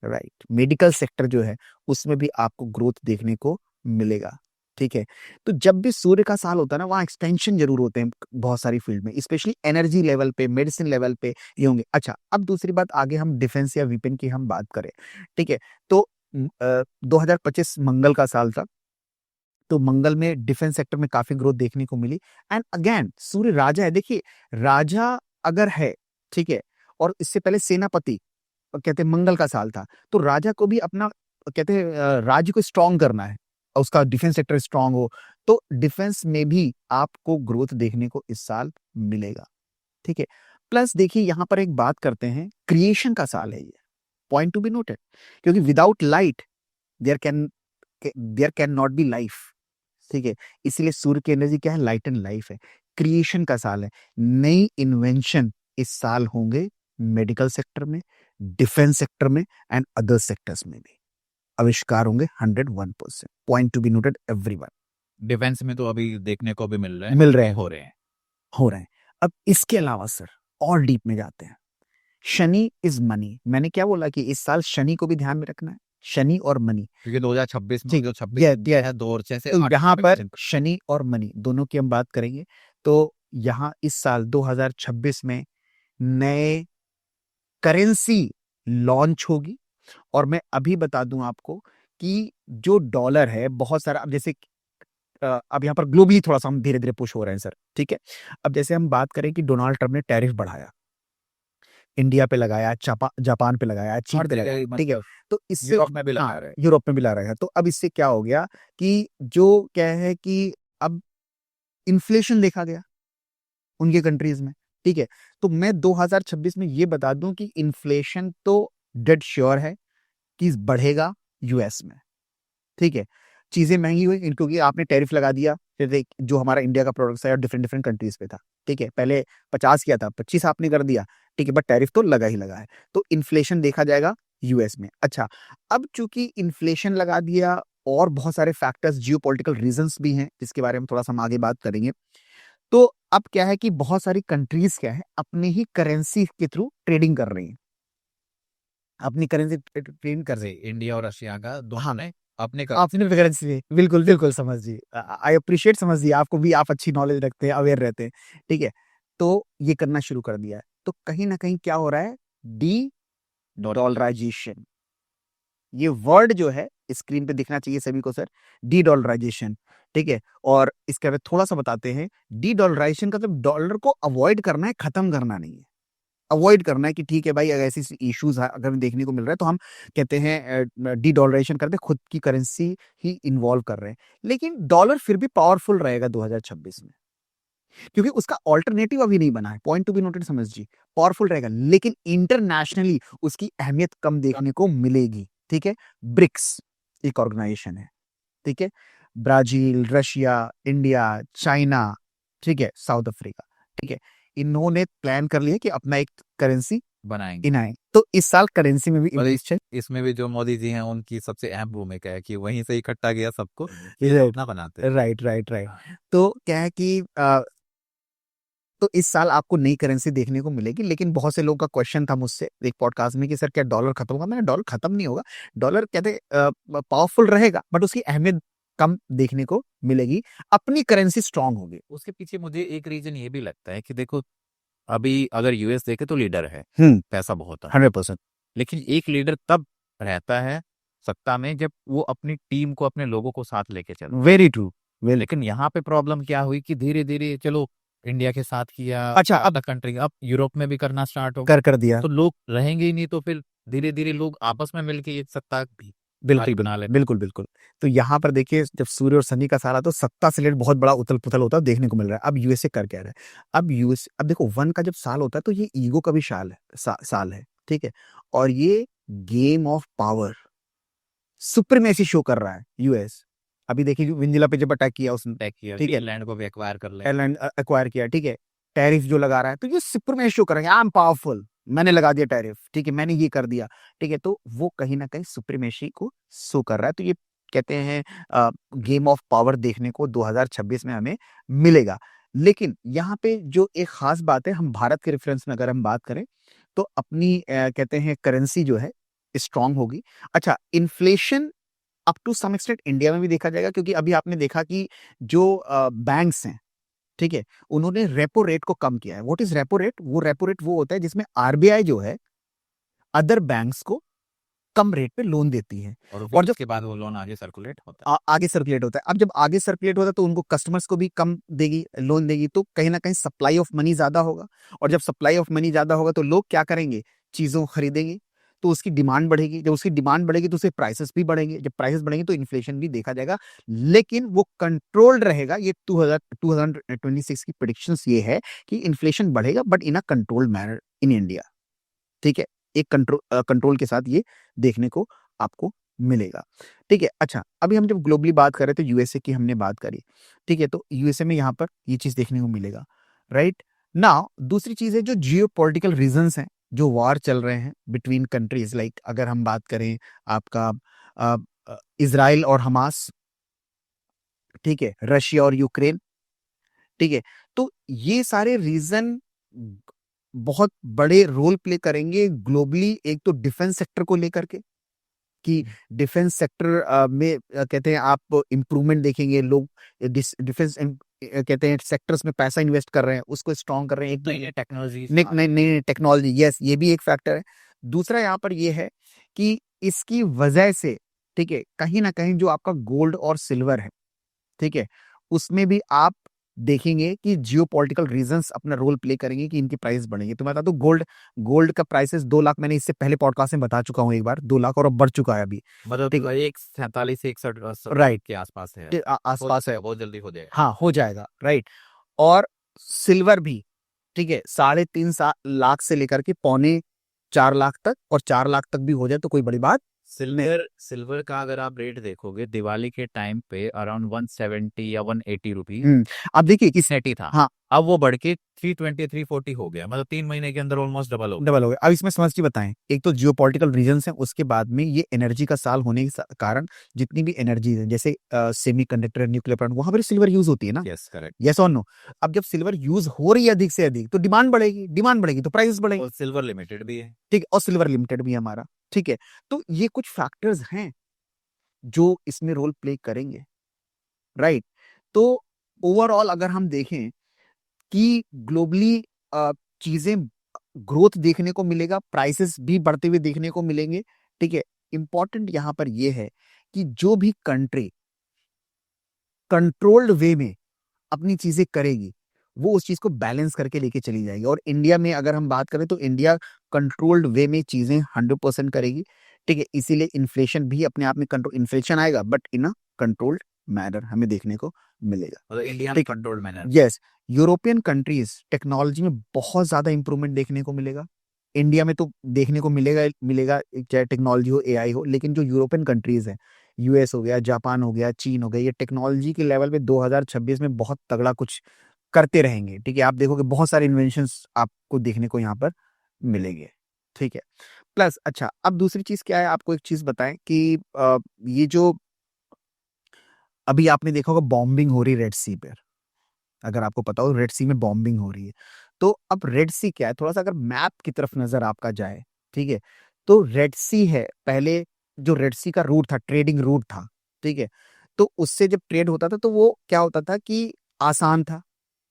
राइट, मेडिकल सेक्टर जो है, उसमें भी आपको ग्रोथ देखने को मिलेगा, ठीक है। तो जब भी सूर्य का साल होता है ना, वहाँ एक्सपेंशन जरूर होते हैं बहुत सारी फील्ड में, स्पेशली एनर्जी लेवल पे, मेडिसिन लेवल पे ये होंगे। अच्छा, अब दूसरी बात, आगे हम डिफेंस या वेपन की हम बात करें, ठीक है। तो 2025 मंगल का साल था, तो मंगल में डिफेंस सेक्टर में काफी ग्रोथ देखने को मिली। एंड अगेन सूर्य राजा है, देखिए राजा अगर है, ठीक है, और इससे पहले सेनापति, कहते हैं मंगल का साल था, तो राजा को भी अपना कहते हैं राज्य को स्ट्रांग करना है, और उसका डिफेंस सेक्टर स्ट्रांग हो, तो डिफेंस में भी आपको ग्रोथ देखने को इस साल मिलेगा, ठीक है। प्लस देखिए यहां पर एक बात करते हैं, क्रिएशन का साल है ये, पॉइंट टू बी नोटेड, क्योंकि without light there can there can not be life, ठीक है। इसलिए सूर्य की एनर्जी क्या है, लाइट एंड लाइफ है। क्रिएशन का साल है, नई इन्वेंशन इस साल होंगे मेडिकल सेक्टर में, डिफेंस सेक्टर में एंड अदर सेक्टर्स में भी आविष्कार होंगे 101%, point to be noted everyone. Defence में तो अभी देखने को भी मिल रहे मिल रहे हैं, हैं, हो रहे हैं। हो रहे हैं। अब इसके अलावा सर और डीप में जाते हैं। शनि इज मनी, मैंने क्या बोला कि इस साल शनि को भी ध्यान में रखना है, शनि और मनी, क्योंकि 2026 में ठीक जो 26 ये है, 2 और 6 से तो 8 यहाँ पर दिन। शनि और मनी दोनों की हम बात करेंगे। तो यहाँ इस साल 2026 में नए करेंसी लॉन्च होगी। और मैं अभी बता दूं आपको कि जो डॉलर है, बहुत सारा, अब जैसे अब यहाँ पर ग्लोबली थोड़ा सा हम धीरे धीरे पुश हो रहे हैं सर, ठीक है। अब जैसे हम बात करें कि डोनाल्ड ट्रंप ने टैरिफ बढ़ाया, इंडिया पे लगाया, जापान पे लगाया, चीन हर पे जगह लगाया, ही, ठीक है। मतलब तो इससे यूरोप में भी लगा हाँ, रहे हैं। यूरोप में भी ला रहा है। तो अब इससे क्या हो गया कि जो क्या है कि अब इन्फ्लेशन देखा गया उनके कंट्रीज में, ठीक है। तो मैं 2026 में ये बता दूं कि इन्फ्लेशन तो डेड श्योर है कि बढ़ेगा यूएस में, ठीक है। चीजें महंगी हुई क्योंकि आपने टैरिफ लगा दिया, फिर जो हमारा इंडिया का प्रोडक्ट्स है डिफरेंट डिफरेंट कंट्रीज पे था, ठीक है। पहले 50 किया था, 25 आपने कर दिया, ठीक है, बट टैरिफ तो लगा ही लगा है। तो इन्फ्लेशन देखा जाएगा यूएस में। अच्छा, अब चूंकि इन्फ्लेशन लगा दिया और बहुत सारे फैक्टर्स, जियोपॉलिटिकल रीजंस भी हैं जिसके बारे में थोड़ा सा हम आगे बात करेंगे। तो अब क्या है कि बहुत सारी कंट्रीज क्या है अपने ही करेंसी के थ्रू ट्रेडिंग कर रही हैं, अपनी करेंसी ट्रेडिंग कर रही है। इंडिया और रशिया का दोनों हाँ, ने अपने आपने करेंसी में बिल्कुल बिल्कुल समझ जी, आई अप्रिशिएट, समझ जी, आपको भी, आप अच्छी नॉलेज रखते हैं, अवेयर रहते हैं, ठीक है। तो ये करना शुरू कर दिया है। तो कहीं ना कहीं क्या हो रहा है, डी डॉलराइजेशन, ये वर्ड जो है स्क्रीन पे दिखना चाहिए सभी को सर, डी डॉलराइजेशन। ठीक है। और इसके बारे में थोड़ा सा बताते हैं। डी डॉलराइजेशन का मतलब डॉलर को अवॉइड करना है, खत्म करना नहीं है। अवॉइड करना है कि ठीक है भाई, अगर ऐसी इश्यूज अगर हमें देखने को मिल रहा है तो हम कहते हैं डी डॉलराइजेशन करते हैं, खुद की करेंसी ही इन्वॉल्व कर रहे हैं। लेकिन डॉलर फिर भी पावरफुल रहेगा 2026 में, क्योंकि उसका ऑल्टरनेटिव अभी नहीं बना है। पॉइंट टू बी नोटेड समझ जी, पावरफुल रहेगा लेकिन इंटरनेशनली उसकी अहमियत कम देखने को मिलेगी। ठीक है। ब्रिक्स एक ऑर्गेनाइजेशन है, ठीक है। ब्राजील, रशिया, इंडिया, चाइना, ठीक है, साउथ अफ्रीका, ठीक है, इन्होंने प्लान कर लिया कि अपना एक करेंसी बनाएंगे। इनाए, तो इस साल करेंसी में भी और इंक्रीज इसमें भी जो मोदी जी हैं उनकी सबसे अहम भूमिका है कि वहीं से इकट्ठा किया सबको, फिर राइट अपना बनाते हैं। Right right right. तो क्या है कि तो इस साल आपको नई करेंसी देखने को मिलेगी। लेकिन बहुत से लोगों का क्वेश्चन था मुझसे एक पॉडकास्ट में कि सर क्या डॉलर खत्म होगा? मैंने डॉलर खत्म नहीं होगा। डॉलर कहते पावरफुल रहेगा बट उसकी अहमियत कम देखने को मिलेगी, अपनी करेंसी स्ट्रांग होगी। उसके पीछे मुझे एक रीजन ये भी लगता है कि देखो, अभी अगर यूएस देखे तो लीडर है, पैसा बहुत है, 100%। लेकिन एक लीडर तब रहता है सत्ता में जब वो अपनी टीम को, अपने लोगों को साथ लेके चलता है। Very true. वेरी लेकिन यहाँ पे प्रॉब्लम क्या हुई कि धीरे धीरे चलो इंडिया के साथ किया, अच्छा, अब अब कंट्री, अब यूरोप में भी करना स्टार्ट हो कर दिया। तो लोग रहेंगे ही नहीं, तो फिर धीरे धीरे लोग आपस में मिलके एक सत्ता भी बिल्कुल बना ले। बिल्कुल बिल्कुल। तो यहाँ पर देखिए, जब सूर्य और शनि का साल आता तो सत्ता से रिलेटेड बहुत बड़ा उथल पुथल होता है, देखने को मिल रहा है। अब यूएसए कर क्या रहा है? अब देखो, वन का जब साल होता है तो ये ईगो का भी साल है, ठीक है। और ये game of power, supremacy show कर रहा है यूएस। अभी देखिए वेनेजुएला पे जब अटैक किया उसने, तय किया, ठीक है, ग्रीनलैंड को भी एक्वायर कर ले। एयरलाइन एक्वायर किया, ठीक है, टैरिफ जो लगा रहा है, तो ये सुप्रीमेसी शो कर रहा है, आई एम पावरफुल, मैंने लगा दिया टैरिफ, ठीक है, मैंने ये कर दिया, ठीक है। तो वो कहीं ना कहीं सुप्रीमेसी को शो कर रहा है। तो ये कहते हैं गेम ऑफ पावर देखने को 2026 में हमें मिलेगा। लेकिन यहाँ पे जो एक खास बात है, हम भारत के रेफरेंस में अगर हम बात करें तो अपनी कहते हैं करेंसी जो है स्ट्रांग होगी। अच्छा, inflation up to some extent India में भी देखा जाएगा, क्योंकि अभी आपने देखा कि जो बैंक्स हैं, ठीक है, उन्होंने रेपो रेट को कम किया है। What is repo rate? वो रेपो रेट वो होता है जिसमें आरबीआई जो है अदर बैंक्स को कम रेट पे लोन देती है। और जब उसके बाद वो लोन आगे सर्कुलेट होता है। आगे सर्कुलेट होता है, अब जब आगे सर्कुलेट होता है तो उनको कस्टमर्स को भी कम देगी, लोन देगी, तो कहीं ना कहीं सप्लाई ऑफ मनी ज्यादा होगा। और जब सप्लाई ऑफ मनी ज्यादा होगा तो लोग क्या करेंगे? चीजों खरीदेंगे, तो उसकी डिमांड बढ़ेगी। जब उसकी डिमांड बढ़ेगी तो उसके प्राइसेस भी बढ़ेंगे। जब प्राइसेस बढ़ेंगे तो इन्फ्लेशन भी देखा जाएगा, लेकिन वो कंट्रोल्ड रहेगा। ये 2026 की प्रेडिक्शंस ये है कि इन्फ्लेशन बढ़ेगा but in a controlled manner in India, ठीक है। एक कंट्रोल के साथ ये देखने को आपको मिलेगा, ठीक है। अच्छा, अभी हम जब ग्लोबली बात कर रहे थे, यूएसए की हमने बात करी, ठीक है, तो यूएसए में यहाँ पर ये चीज देखने को मिलेगा, राइट। नाउ दूसरी चीज है जो जियो पॉलिटिकल रीजंस हैं, जो वार चल रहे हैं बिटवीन कंट्रीज, लाइक अगर हम बात करें आपका इजराइल और हमास, ठीक है, रशिया और यूक्रेन, ठीक है। तो ये सारे रीजन बहुत बड़े रोल प्ले करेंगे ग्लोबली। एक तो डिफेंस सेक्टर को लेकर के, कि डिफेंस सेक्टर में कहते हैं आप इंप्रूवमेंट देखेंगे, लोग डिफेंस कहते हैं सेक्टर्स में पैसा इन्वेस्ट कर रहे हैं, उसको स्ट्रॉन्ग कर रहे हैं। एक नई टेक्नोलॉजी, नई नई टेक्नोलॉजी, यस, ये भी एक फैक्टर है। दूसरा यहाँ पर ये है कि इसकी वजह से, ठीक है, कहीं ना कहीं जो आपका गोल्ड और सिल्वर है, ठीक है, उसमें भी आप देखेंगे कि जियोपॉलिटिकल रीजंस अपना रोल प्ले करेंगे कि इनकी प्राइस बढ़ेंगे। तो मैं बता दूं, गोल्ड का प्राइसेस 2 लाख, मैंने इससे पहले पॉडकास्ट में बता चुका हूं एक बार, 2 लाख और अब बढ़ चुका है अभी, मतलब ठीक, 47 61 राइट, के आसपास है, आसपास है, बहुत जल्दी हो जाएगा। हाँ हो जाएगा, राइट। और सिल्वर भी, ठीक है, 3.5 लाख से लेकर के 3.25 लाख तक, और 4 लाख तक भी हो जाए तो कोई बड़ी बात। सिल्वर का अगर आप रेट देखोगे दिवाली के टाइम पे अराउंड 170 या 180 रुपीज अब देखिए किस नेटी था, हाँ, अब वो बढ़ के 320 340 हो गया, मतलब 3 महीने के अंदर ऑलमोस्ट डबल हो गया। डबल हो गया। अब इसमें समझ के बताएं, एक तो जियोपॉलिटिकल रीजंस हैं, उसके बाद में ये एनर्जी का साल होने के कारण जितनी भी एनर्जी है, जैसे सेमीकंडक्टर, न्यूक्लियर प्लांट, वहां पर सिल्वर यूज होती है ना, यस करेक्ट। यस और नो। अब जब सिल्वर यूज हो रही है अधिक से अधिक तो डिमांड बढ़ेगी, डिमांड बढ़ेगी तो प्राइस बढ़ेगी, और सिल्वर लिमिटेड भी है। ठीक है, और सिल्वर लिमिटेड भी है हमारा, ठीक है। तो ये कुछ फैक्टर्स हैं जो इसमें रोल प्ले करेंगे, राइट। तो ओवरऑल अगर हम देखें कि ग्लोबली चीजें ग्रोथ देखने को मिलेगा, प्राइसेस भी बढ़ते हुए देखने को मिलेंगे, ठीक है। इंपॉर्टेंट यहां पर यह है कि जो भी कंट्री कंट्रोल्ड वे में अपनी चीजें करेगी, वो उस चीज को बैलेंस करके लेके चली जाएगी। और इंडिया में अगर हम बात करें तो इंडिया कंट्रोल्ड वे में चीजें 100% करेगी, ठीक है। इसीलिए इन्फ्लेशन भी अपने आप में कंट्रोल, इन्फ्लेशन आएगा but in a controlled manner हमें देखने को मिलेगा। मतलब इंडिया में ठीक। Controlled manner. Yes, European countries technology में बहुत ज्यादा इंप्रूवमेंट देखने को मिलेगा। इंडिया में तो देखने को मिलेगा मिलेगा, चाहे टेक्नोलॉजी हो, एआई हो, लेकिन जो यूरोपियन कंट्रीज हैं, यूएस हो गया, जापान हो गया, चीन हो गया, ये टेक्नोलॉजी के लेवल पे 2026 में बहुत तगड़ा कुछ करते रहेंगे, ठीक है। आप देखोगे बहुत सारे इन्वेंशंस आपको देखने को यहाँ पर मिलेंगे, ठीक है। प्लस अच्छा, अब दूसरी चीज क्या है, आपको एक चीज बताएं कि ये जो अभी आपने देखा होगा बॉम्बिंग हो रही रेड सी पर, अगर आपको पता हो रेड सी में बॉम्बिंग हो रही है, तो अब रेड सी क्या है, थोड़ा सा अगर मैप की तरफ नजर आपका जाए, ठीक है, तो रेड सी है, पहले जो रेड सी का रूट था, ट्रेडिंग रूट था, ठीक है। तो उससे जब ट्रेड होता था तो वो क्या होता था कि आसान था,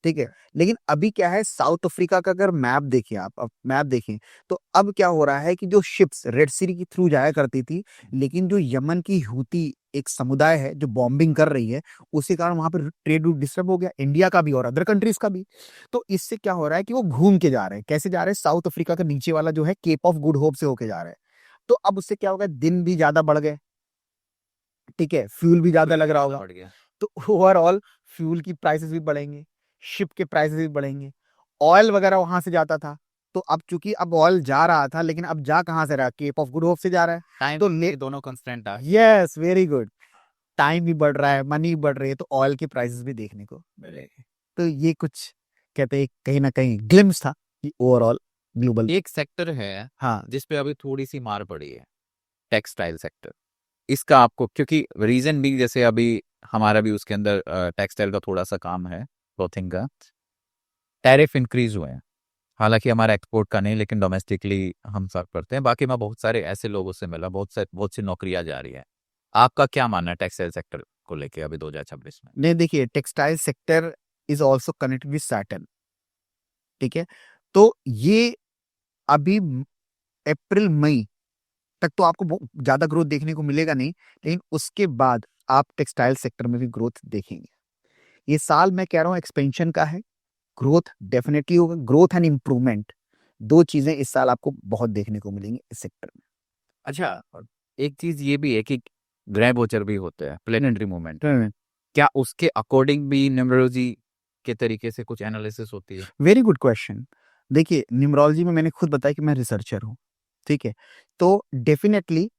ठीक है। लेकिन अभी क्या है, साउथ अफ्रीका का अगर मैप देखिए, आप अब मैप देखें, तो अब क्या हो रहा है कि जो शिप्स रेड सी के थ्रू जाया करती थी, लेकिन जो यमन की हूती एक समुदाय है जो बॉम्बिंग कर रही है, उसी कारण वहां पर ट्रेड रूट डिस्टर्ब हो गया, इंडिया का भी और अदर कंट्रीज का भी। तो इससे क्या हो रहा है कि वो घूम के जा रहे हैं, कैसे जा रहे हैं, साउथ अफ्रीका का नीचे वाला जो है केप ऑफ गुड होप से होके जा रहे हैं। तो अब उससे क्या होगा, दिन भी ज्यादा बढ़ गए, ठीक है, फ्यूल भी ज्यादा लग रहा होगा, बढ़ गया। तो ओवरऑल फ्यूल की प्राइसेस भी बढ़ेंगे, शिप के प्राइसेस भी बढ़ेंगे। ऑयल वगैरह वहां से जाता था, तो अब चूंकि अब ऑयल जा रहा था, लेकिन अब जा कहां से रहा है, केप ऑफ गुड होप से जा रहा है। टाइम तो ये दोनों कंस्टेंट आ। यस, वेरी गुड, टाइम भी बढ़ रहा है, मनी भी बढ़ रही है, तो ऑयल की प्राइसेस भी देखने को मिलेगी। तो ये कुछ कहते हैं कहीं ना कहीं ग्लिम्स था कि ओवरऑल ग्लोबल। एक सेक्टर है हाँ, जिस पे अभी थोड़ी सी मार पड़ी है, टेक्सटाइल सेक्टर। इसका आपको, क्योंकि रीजन भी जैसे अभी हमारा भी उसके अंदर टेक्सटाइल का थोड़ा सा काम है, क्लॉथिंग का, टैरिफ इंक्रीज हुए हैं। हालांकि हमारा एक्सपोर्ट का नहीं, लेकिन डोमेस्टिकली हम सब करते हैं। बाकी मैं बहुत सारे ऐसे लोगों से मिला, बहुत सी नौकरियां जा रही है। आपका क्या मानना है टेक्सटाइल सेक्टर को लेके अभी 2026 में? नहीं देखिए, textile sector is also connected with Saturn, ठीक है। तो ये अभी अप्रैल मई तक तो आपको बहुत ज्यादा ग्रोथ देखने को मिलेगा नहीं, लेकिन उसके बाद आप टेक्सटाइल सेक्टर में भी ग्रोथ देखेंगे। ये साल मैं कह रहा हूँ एक्सपेंशन का है, ग्रोथ डेफिनेटली होगा, ग्रोथ एंड इंप्रूवमेंट, दो चीजें इस साल आपको बहुत देखने को मिलेंगी इस सेक्टर अच्छा, एक चीज ये भी है कि ग्रह गोचर भी होते हैं, प्लेनेटरी मूवमेंट, में। क्या उसके अकॉर्डिंग भी न्यूमरोलॉजी के तरीके से कुछ एनालिसिस होती है? Very good question. देखिए, न्यूमरोलॉजी में मैंने खुद बताया कि मैं रिसर्चर हूँ, ठीक है। तो डेफिनेटली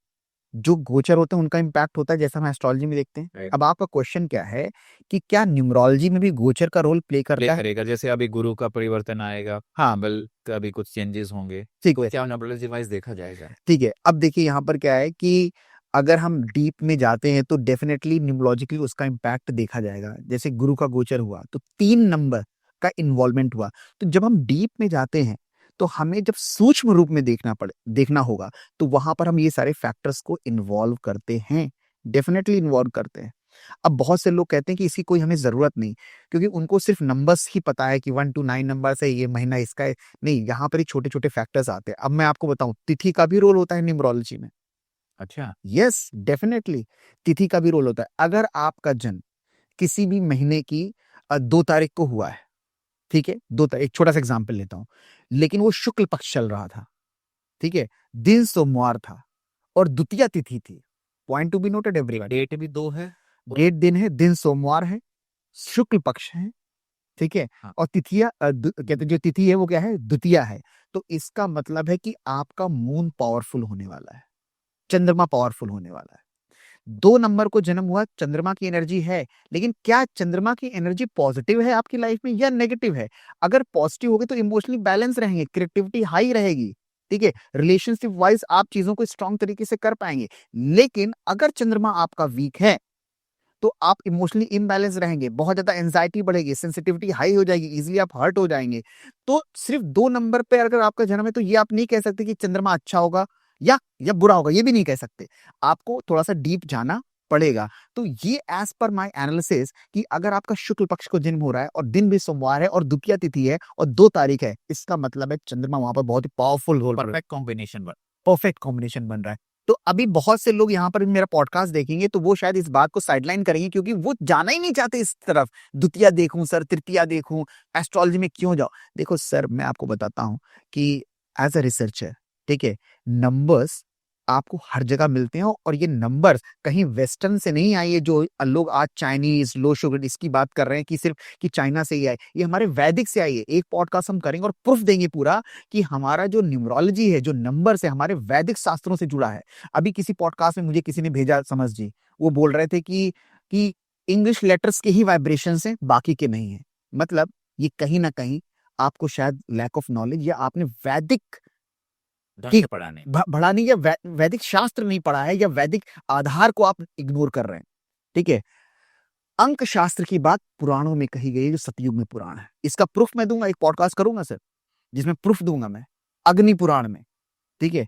जो गोचर होते हैं उनका इम्पैक्ट होता है, जैसा हम एस्ट्रोलॉजी में देखते हैं। Right. अब आपका क्वेश्चन क्या है कि क्या न्यूमरोलॉजी में भी गोचर का रोल प्ले प्ले करता है? करेगा, जैसे अभी गुरु का परिवर्तन आएगा, हाँ, बल का भी कुछ चेंजेस होंगे, ठीक तो है, क्या न्यूमरोलॉजी वाइज देखा जाएगा? ठीक है। अब देखिए यहाँ पर क्या है कि अगर हम डीप में जाते हैं तो डेफिनेटली न्यूमरोलॉजिकली उसका इम्पैक्ट देखा जाएगा। जैसे गुरु का गोचर हुआ तो 3 नंबर का इन्वॉल्वमेंट हुआ। तो जब हम डीप में जाते हैं तो हमें जब सूक्ष्म रूप में देखना होगा, तो वहां पर हम ये सारे फैक्टर्स को इन्वॉल्व करते हैं, डेफिनेटली इन्वॉल्व करते हैं। अब बहुत से लोग कहते हैं कि इसकी कोई हमें जरूरत नहीं, क्योंकि उनको सिर्फ नंबर्स ही पता है कि 1 to 9 नंबर्स है, ये महीना इसका है। नहीं, यहाँ पर ही छोटे छोटे फैक्टर्स आते हैं। अब मैं आपको बताऊं, तिथि का भी रोल होता है न्यूमरोलॉजी में। अच्छा। यस, डेफिनेटली, तिथि का भी रोल होता है। अगर आपका जन्म किसी भी महीने की 2 तारीख को हुआ है, ठीक है, 2 तारीख, एक छोटा सा एग्जाम्पल लेता हूं, लेकिन वो शुक्ल पक्ष चल रहा था, ठीक है, दिन सोमवार था और द्वितीय तिथि थी। Point to be noted everyone, date भी 2 है। डेट दिन है, दिन सोमवार है, शुक्ल पक्ष है, ठीक है। हाँ। और कहते जो तिथि है वो क्या है, द्वितीय है। तो इसका मतलब है कि आपका मून पावरफुल होने वाला है, चंद्रमा पावरफुल होने वाला है। 2 नंबर को जन्म हुआ, चंद्रमा की एनर्जी है, लेकिन क्या चंद्रमा की एनर्जी पॉजिटिव है आपकी लाइफ में या नेगेटिव है? अगर पॉजिटिव होगी तो इमोशनली बैलेंस रहेंगे, क्रिएटिविटी हाई रहेगी, ठीक है, रिलेशनशिप वाइज आप चीजों को स्ट्रांग तरीके से कर पाएंगे। लेकिन अगर चंद्रमा आपका वीक है तो आप इमोशनली इम्बैलेंस रहेंगे, बहुत ज्यादा एंजाइटी बढ़ेगी, सेंसिटिविटी हाई हो जाएगी, इजीली आप हर्ट हो जाएंगे। तो सिर्फ 2 नंबर पे अगर आपका जन्म है तो ये आप नहीं कह सकते कि चंद्रमा अच्छा होगा या बुरा होगा, ये भी नहीं कह सकते। आपको थोड़ा सा डीप जाना पड़ेगा। तो ये एज पर माय एनालिसिस कि अगर आपका शुक्ल पक्ष को जन्म हो रहा है और दिन भी सोमवार है और द्वितीय तिथि है और 2 तारीख है, इसका मतलब है चंद्रमा वहां पर बहुत ही पावरफुल रोल, परफेक्ट कॉम्बिनेशन बन। परफेक्ट कॉम्बिनेशन बन रहा है। तो अभी बहुत से लोग यहाँ पर मेरा पॉडकास्ट देखेंगे तो वो शायद इस बात को साइडलाइन करेंगे क्योंकि वो जाना ही नहीं चाहते इस तरफ। द्वितीया देखूं सर, तृतीया देखूं, एस्ट्रोलॉजी में क्यों जाओ? देखो सर, मैं आपको बताता हूं कि एज अ रिसर्चर, ठीक है, नंबर्स आपको हर जगह मिलते हैं और ये नंबर्स कहीं वेस्टर्न से नहीं आई है। जो लोग आज चाइनीज लो शुगर इसकी बात कर रहे हैं कि सिर्फ कि चाइना से ही आए, ये हमारे वैदिक से आई है। एक पॉडकास्ट हम करेंगे और प्रूफ देंगे पूरा कि हमारा जो न्यूमरोलॉजी है, जो नंबर्स है, हमारे वैदिक शास्त्रों से जुड़ा है। अभी किसी पॉडकास्ट में मुझे किसी ने भेजा, समझ जी, वो बोल रहे थे कि इंग्लिश लेटर्स के ही वाइब्रेशंस हैं, बाकी के नहीं है। मतलब ये कहीं ना कहीं आपको शायद लैक ऑफ नॉलेज या आपने वैदिक ढंग ठीक से पढ़ा नहीं। पढ़ा नहीं या वैदिक शास्त्र नहीं पढ़ा है या वैदिक आधार को आप इग्नोर कर रहे हैं। ठीक है, अंक शास्त्र की बात पुराणों में कही गई है, जो सतयुग में पुराण है। इसका प्रूफ मैं दूंगा, एक पॉडकास्ट करूंगा सर जिसमें प्रूफ दूंगा मैं, अग्नि पुराण में। ठीक है,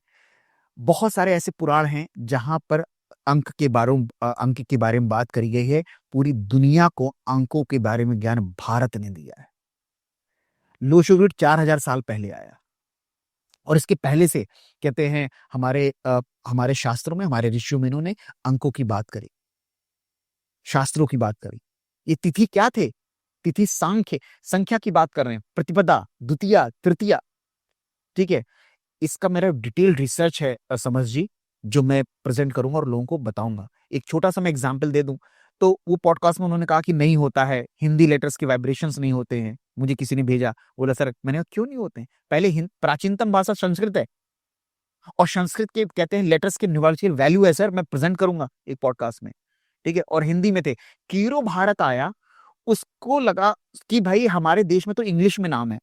बहुत सारे ऐसे पुराण हैं जहां पर अंक के बारे में बात करी गई है। पूरी दुनिया को अंकों के बारे में ज्ञान भारत ने दिया है। लोशोग्रिड 4000 साल पहले आया और इसके पहले से कहते हैं हमारे शास्त्रों में, हमारे ऋषियों में इन्होंने अंकों की बात करी, शास्त्रों की बात करी। ये तिथि क्या थे? तिथि सांख्य, संख्या की बात कर रहे हैं, प्रतिपदा, द्वितीया, तृतीया। ठीक है, इसका मेरा डिटेल रिसर्च है समझ जी, जो मैं प्रेजेंट करूंगा और लोगों को बताऊंगा। एक छोटा सा मैं एग्जांपल दे दूं तो वो पॉडकास्ट में उन्होंने कहा कि नहीं होता है, हिंदी लेटर्स के वाइब्रेशंस नहीं होते हैं। मुझे किसी ने भेजा, बोला सर, मैंने कहा क्यों नहीं होते हैं? पहले प्राचीनतम भाषा संस्कृत है और संस्कृत के कहते हैं लेटर्स के न्यूमरोलॉजिकल वैल्यू है सर, मैं प्रेजेंट करूंगा एक पॉडकास्ट में। ठीक है, और हिंदी में थे। कीरो भारत आया, उसको लगा कि भाई हमारे देश में तो इंग्लिश में नाम है,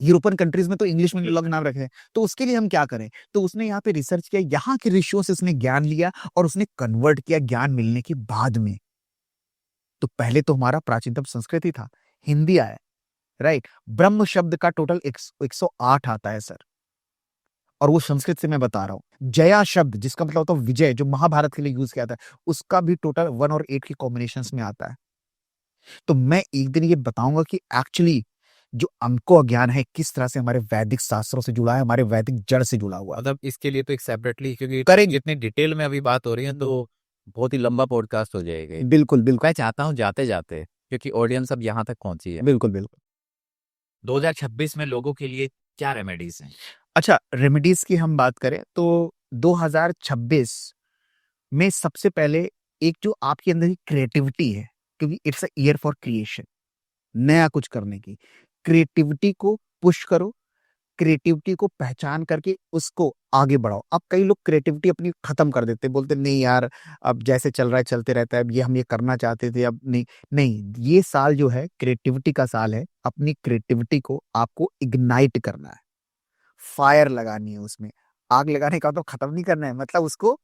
यूरोपियन कंट्रीज में तो इंग्लिश में लोग नाम रखे हैं, तो उसके लिए हम क्या करें? तो उसने यहाँ पे रिसर्च किया, यहाँ के ऋषियों से उसने ज्ञान लिया और उसने कन्वर्ट किया ज्ञान मिलने के बाद में। तो पहले तो हमारा प्राचीनतम संस्कृत ही था, हिंदी आया, राइट। ब्रह्म शब्द का टोटल 108 आता है सर, और वो संस्कृत से मैं बता रहा हूं। जया शब्द जिसका मतलब होता है विजय, जो महाभारत के लिए यूज किया था, उसका भी टोटल 1 और 8 की कॉम्बिनेशन में आता है। तो मैं एक दिन ये बताऊंगा कि एक्चुअली जो अंको ज्ञान है किस तरह से हमारे वैदिक शास्त्रों से जुड़ा है, हमारे वैदिक जड़ से जुड़ा हुआ है। मतलब इसके लिए तो एक सेपरेटली, क्योंकि करेंगे, इतनी डिटेल में अभी बात हो रही है तो बहुत ही लंबा पॉडकास्ट हो जाएगा ये। बिल्कुल बिल्कुल मैं चाहता हूँ जाते जाते, क्योंकि ऑडियंस अब यहाँ तक पहुंची है, बिल्कुल बिल्कुल। 2026 में लोगों के लिए क्या रेमेडीज हैं? अच्छा, रेमेडीज की हम बात करें तो 2026 में सबसे पहले एक जो आपके अंदर की क्रिएटिविटी है, क्योंकि it's a year for creation, नया कुछ करने की। क्रिएटिविटी को पुश करो, क्रिएटिविटी को पहचान करके उसको आगे बढ़ाओ। अब कई लोग क्रिएटिविटी अपनी खत्म कर देते, बोलते नहीं यार, अब जैसे चल रहा है चलते रहता है, अब ये हम ये करना चाहते थे, अब नहीं। नहीं, ये साल जो है क्रिएटिविटी का साल है। अपनी क्रिएटिविटी को आपको इग्नाइट करना है, फायर लगानी है उसमें। आग लगाने का तो खत्म नहीं करना है, मतलब उसको,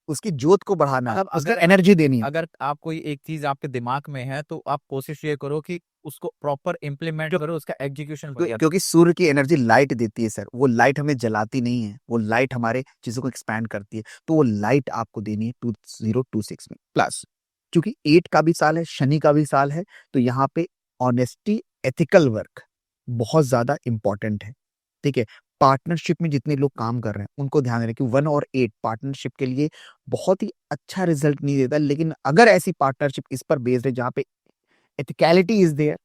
उसकी जोत को बढ़ाना है, मतलब उसको अगर एनर्जी देनी है। अगर आप कोई एक चीज आपके दिमाग में है तो आप कोशिश ये करो कि उसको प्रॉपर इम्प्लीमेंट करो, उसका एग्जीक्यूशन बढ़िया। क्योंकि सूर्य की एनर्जी लाइट देती है सर, वो लाइट हमें जलाती नहीं है, वो लाइट हमारे चीजों को एक्सपैंड करती है। तो वो लाइट आपको देनी है 2026 में। प्लस क्योंकि 8 का भी साल है, शनि का भी साल है, तो यहाँ पे ऑनेस्टी, एथिकल वर्क बहुत ज्यादा इंपॉर्टेंट है। ठीक है, पार्टनरशिप में जितने लोग काम कर रहे हैं उनको ध्यान रखें कि 1 और 8 पार्टनरशिप के लिए बहुत ही अच्छा रिजल्ट नहीं देता। लेकिन अगर ऐसी पार्टनरशिप इस पर बेस्ड है जहाँ पे ethicality is there,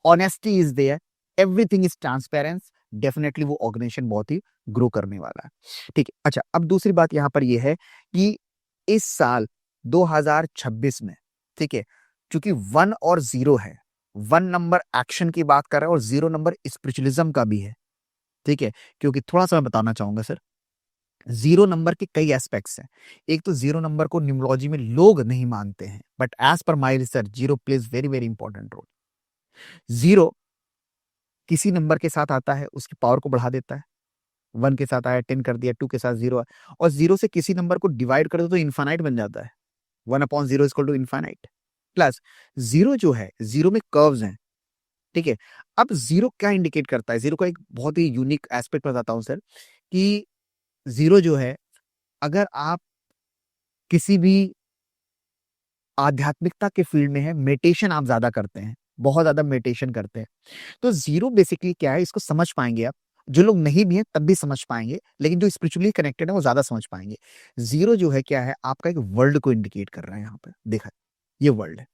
honesty is there, everything is transparence, definitely वो ऑर्गेनाइजेशन बहुत ही ग्रो करने वाला है। ठीक है, अच्छा, अब दूसरी बात यहां पर ये है कि इस साल 2026 में, ठीक है, क्योंकि 1 और 0 है, 1 नंबर एक्शन की बात कर रहा है और 0 नंबर स्पिरिचुअलिज्म का भी है। ठीक है, क्योंकि थोड़ा सा मैं बताना चाहूंगा सर, 0 नंबर के कई एस्पेक्ट्स हैं। एक तो 0 नंबर को न्यूमरोलॉजी में लोग नहीं मानते हैं, but as per my research 0 plays very very important role. 0 किसी नंबर के साथ आता है, उसकी पावर को बढ़ा देता है। 1 के साथ आया, 10 कर दिया, 2 के साथ 0 आया, और 0 से किसी नंबर को डिवाइड कर दो तो इन्फानाइट बन जाता है। 1/0 इक्वल टू इन्फानाइट। प्लस 0 जो है, 0 में कर्व्स हैं। ठीक है, अब 0 क्या इंडिकेट करता है? 0 का एक बहुत ही यूनिक एस्पेक्ट बताता हूं सर, कि 0 जो है, अगर आप किसी भी आध्यात्मिकता के फील्ड में है, मेडिटेशन आप ज्यादा करते हैं, बहुत ज्यादा मेडिटेशन करते हैं, तो 0 बेसिकली क्या है, इसको समझ पाएंगे आप। जो लोग नहीं भी हैं तब भी समझ पाएंगे, लेकिन जो स्पिरिचुअली कनेक्टेड है वो ज्यादा समझ पाएंगे। जीरो जो है क्या है, आपका एक वर्ल्ड को इंडिकेट कर रहा है। यहाँ पे देखा, ये वर्ल्ड है।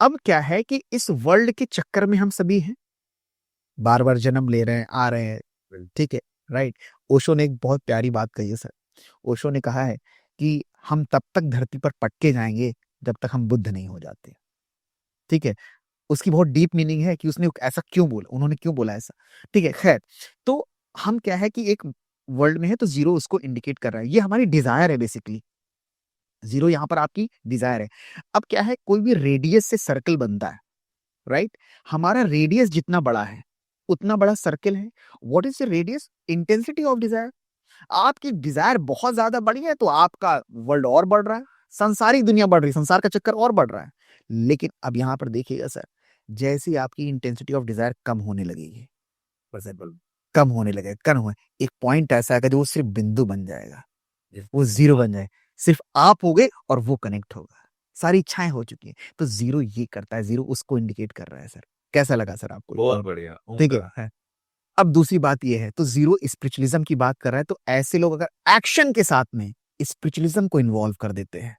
अब क्या है कि इस वर्ल्ड के चक्कर में हम सभी हैं, बार बार जन्म ले रहे हैं, आ रहे हैं, ठीक है, राइट। ओशो ने एक बहुत प्यारी बात कही है सर। ओशो ने कहा है कि हम तब तक धरती पर पटके जाएंगे जब तक हम बुद्ध नहीं हो जाते, ठीक है। उसकी बहुत डीप मीनिंग है कि उसने ऐसा क्यों बोला, उन्होंने क्यों बोला ऐसा, ठीक है। खैर, तो हम क्या है कि एक वर्ल्ड में है तो जीरो उसको इंडिकेट कर रहा है, ये हमारी डिजायर है बेसिकली। जीरो यहाँ पर आपकी डिजायर है। अब क्या है, कोई भी रेडियस से सर्कल बनता है, राइट। हमारा रेडियस जितना बड़ा है उतना बड़ा सर्कल है। What is the radius? Intensity of desire. आपकी डिजायर बहुत ज्यादा बड़ी है तो आपका वर्ल्ड और बढ़ रहा है, संसारिक दुनिया बढ़ रही है, संसार का चक्कर और बढ़ रहा है। लेकिन अब यहां पर देखिएगा सर, जैसे ही आपकी इंटेंसिटी ऑफ डिजायर कम होने लगेगी, परसेंट कम होने लगेगा, कम हो, एक पॉइंट ऐसा आएगा जो वो सिर्फ बिंदु बन जाएगा, वो जीरो बन जाए, सिर्फ आप हो गए और वो कनेक्ट होगा, सारी इच्छाएं हो चुकी हैं। तो जीरो ये करता है, जीरो उसको इंडिकेट कर रहा है सर। कैसा लगा सर आपको? बहुत बढ़िया, ठीक उम्दा। है। अब दूसरी बात ये है, तो जीरो स्पिरिचुअलिज्म की बात कर रहा है, तो ऐसे लोग अगर एक्शन के साथ में स्पिरिचुअलिज्म को इन्वॉल्व कर देते हैं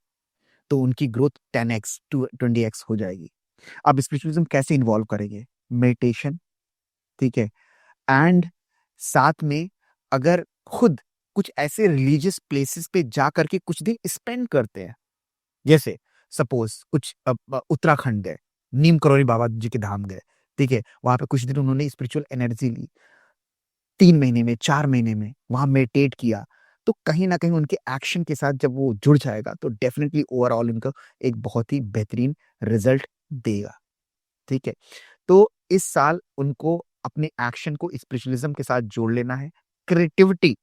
तो उनकी ग्रोथ 10x टू 20x हो जाएगी। अब स्पिरिचुअलिज्म कैसे इन्वॉल्व करेंगे? मेडिटेशन, ठीक है, एंड साथ में अगर खुद कुछ ऐसे रिलीजियस प्लेसेस पे जा करके कुछ दिन स्पेंड करते हैं, जैसे सपोज कुछ उत्तराखंड गए, नीम करोली बाबा जी के धाम गए, ठीक है, वहां पे कुछ दिन उन्होंने स्पिरिचुअल एनर्जी ली, 3 महीने में, 4 महीने में वहां मेडिटेट किया, तो कहीं ना कहीं उनके एक्शन के साथ जब वो जुड़ जाएगा तो डेफिनेटली ओवरऑल उनका एक बहुत ही बेहतरीन रिजल्ट देगा, ठीक है। तो इस साल उनको अपने एक्शन को स्पिरिचुअलिज्म के साथ जोड़ लेना है, क्रिएटिविटी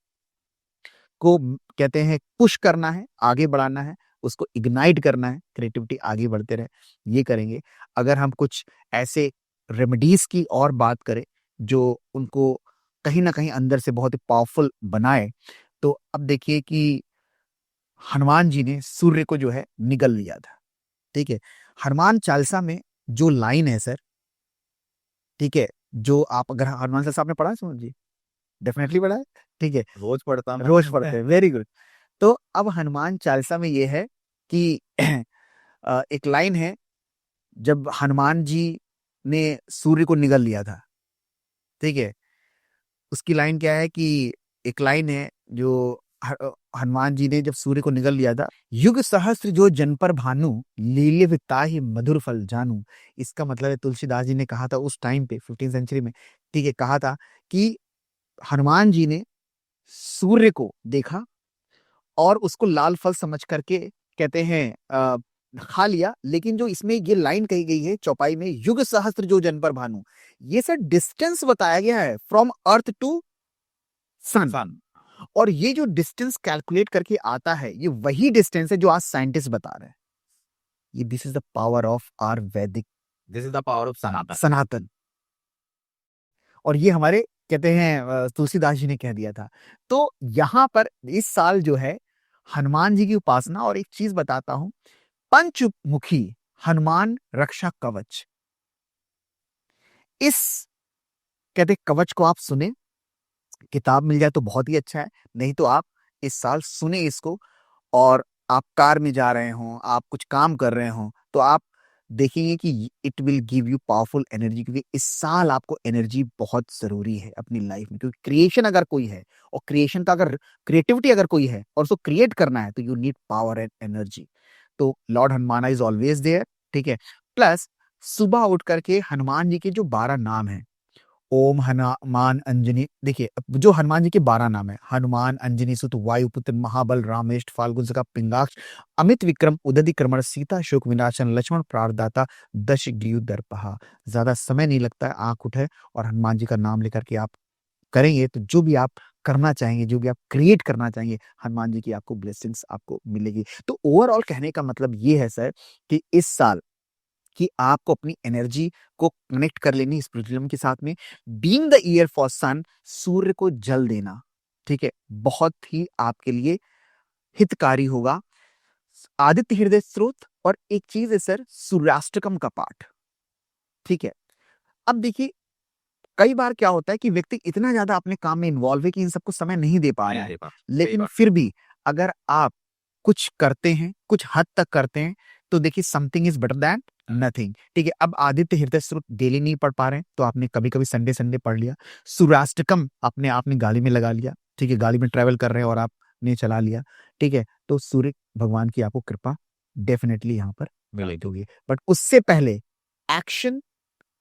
को कहते हैं पुश करना है, आगे बढ़ाना है, उसको इग्नाइट करना है, क्रिएटिविटी आगे बढ़ते रहे, ये करेंगे। अगर हम कुछ ऐसे रेमेडीज की और बात करें जो उनको कहीं ना कहीं अंदर से बहुत ही पावरफुल बनाए, तो अब देखिए कि हनुमान जी ने सूर्य को जो है निगल लिया था, ठीक है। हनुमान चालीसा में जो लाइन है सर, ठीक है, जो आप अगर हनुमान चालीसा आपने पढ़ा है सुमन जी? डेफिनेटली पढ़ा है, ठीक है, रोज पढ़ता मैं। रोज पढ़ते हैं, वेरी गुड। तो अब हनुमान चालीसा में ये है कि एक लाइन है, जब हनुमान जी ने सूर्य को निगल लिया था, ठीक है, उसकी लाइन क्या है कि एक लाइन है जो हनुमान जी ने जब सूर्य को निगल लिया था, युग सहस्त्र जो जन पर भानु, लील्य विताहि मधुर फल जानू। इसका मतलब है तुलसीदास जी ने कहा था उस टाइम पे 15 सेंचुरी में, ठीक है, कहा था कि हनुमान जी ने सूर्य को देखा और उसको लाल फल समझ करके कहते हैं खा लिया। लेकिन जो इसमें ये लाइन कही गई है चौपाई में, युग सहस्त्र जो जन पर भानु, ये सर डिस्टेंस बताया गया है फ्रॉम अर्थ टू सन। सन। और ये जो डिस्टेंस कैलकुलेट करके आता है, ये वही डिस्टेंस है जो आज साइंटिस्ट बता रहे हैं। ये this is the power of our Vedic this is the power of Sanatan. Sanatan. और ये हमारे कहते हैं तुलसीदास जी ने कह दिया था। तो यहां पर इस साल जो है हनुमान जी की उपासना, और एक चीज बताता हूं, पंचमुखी हनुमान रक्षा कवच, इस कहते कवच को आप सुने, किताब मिल जाए तो बहुत ही अच्छा है, नहीं तो आप इस साल सुने इसको। और आप कार में जा रहे हो, आप कुछ काम कर रहे हो, तो आप देखेंगे कि it will give you powerful energy, क्योंकि इस साल आपको एनर्जी बहुत जरूरी है अपनी लाइफ में। क्योंकि क्रिएशन अगर कोई है, और क्रिएशन का अगर क्रिएटिविटी अगर कोई है और उसको क्रिएट करना है, तो you need power and energy. तो lord Hanuman is always there, ठीक है। प्लस सुबह उठ करके हनुमान जी के जो 12 नाम है, ओम हनुमान अंजनी, देखिए जो हनुमान जी के 12 नाम है, हनुमान अंजनी सुत वायुपुत्र महाबल रामेष्ट फाल्गुन का पिंगाक्ष अमित विक्रम उदधि क्रमण सीता शोक विनाशन लक्ष्मण प्राणदाता दश ग्रीव दर्पहा। ज्यादा समय नहीं लगता है, आंख उठे और हनुमान जी का नाम लेकर के आप करेंगे तो जो भी आप करना चाहेंगे, जो भी आप क्रिएट करना चाहेंगे, हनुमान जी की आपको ब्लेसिंग्स आपको मिलेगी। तो ओवरऑल कहने का मतलब ये है सर कि इस साल कि आपको अपनी एनर्जी को कनेक्ट कर लेनी स्पिरिचुअलिज्म के साथ में, बीइंग द ईयर फॉर सन, सूर्य को जल देना, ठीक है, बहुत ही आपके लिए हितकारी होगा। आदित्य हृदय स्रोत, और एक चीज है सर, सूर्याष्टकम का पाठ, ठीक है। अब देखिए कई बार क्या होता है कि व्यक्ति इतना ज्यादा अपने काम में इन्वॉल्व है कि इन सबको समय नहीं दे पा रहा है, लेकिन फिर भी अगर आप कुछ करते हैं, कुछ हद तक करते हैं, तो देखिए something is better than nothing. ठीक है, अब आदित्य हृदय स्रोत डेली नहीं पढ़ पा रहे हैं, तो आपने कभी कभी संडे संडे पढ़ लिया। सूर्याष्टकम अपने आपने गाड़ी में लगा लिया, ठीक है, गाड़ी में ट्रेवल कर रहे हैं और आपने चला लिया, ठीक है, तो सूर्य भगवान की आपको कृपा डेफिनेटली यहाँ पर प्राप्त होगी। बट उससे पहले action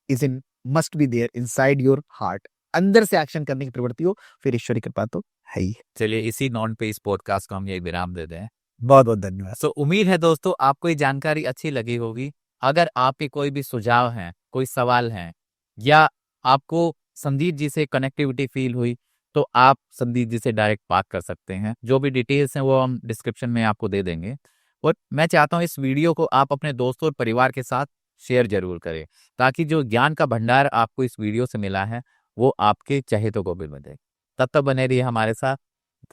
is in must be there inside your heart. अंदर से एक्शन करने की प्रवृत्ति हो, फिर ईश्वर की कृपा तो है ही। चलिए इसी नोट पे इस पॉडकास्ट को हम ये विराम दे दें। बहुत बहुत धन्यवाद। सो उम्मीद है दोस्तों आपको ये जानकारी अच्छी लगी होगी। अगर आपके कोई भी सुझाव हैं, कोई सवाल हैं, या आपको संदीप जी से कनेक्टिविटी फील हुई, तो आप संदीप जी से डायरेक्ट बात कर सकते हैं। जो भी डिटेल्स हैं वो हम डिस्क्रिप्शन में आपको दे देंगे। और मैं चाहता हूँ इस वीडियो को आप अपने दोस्तों और परिवार के साथ शेयर जरूर करें, ताकि जो ज्ञान का भंडार आपको इस वीडियो से मिला है वो आपके चहेतों को भी मिले। तब तक बने रहिए हमारे साथ।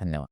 धन्यवाद।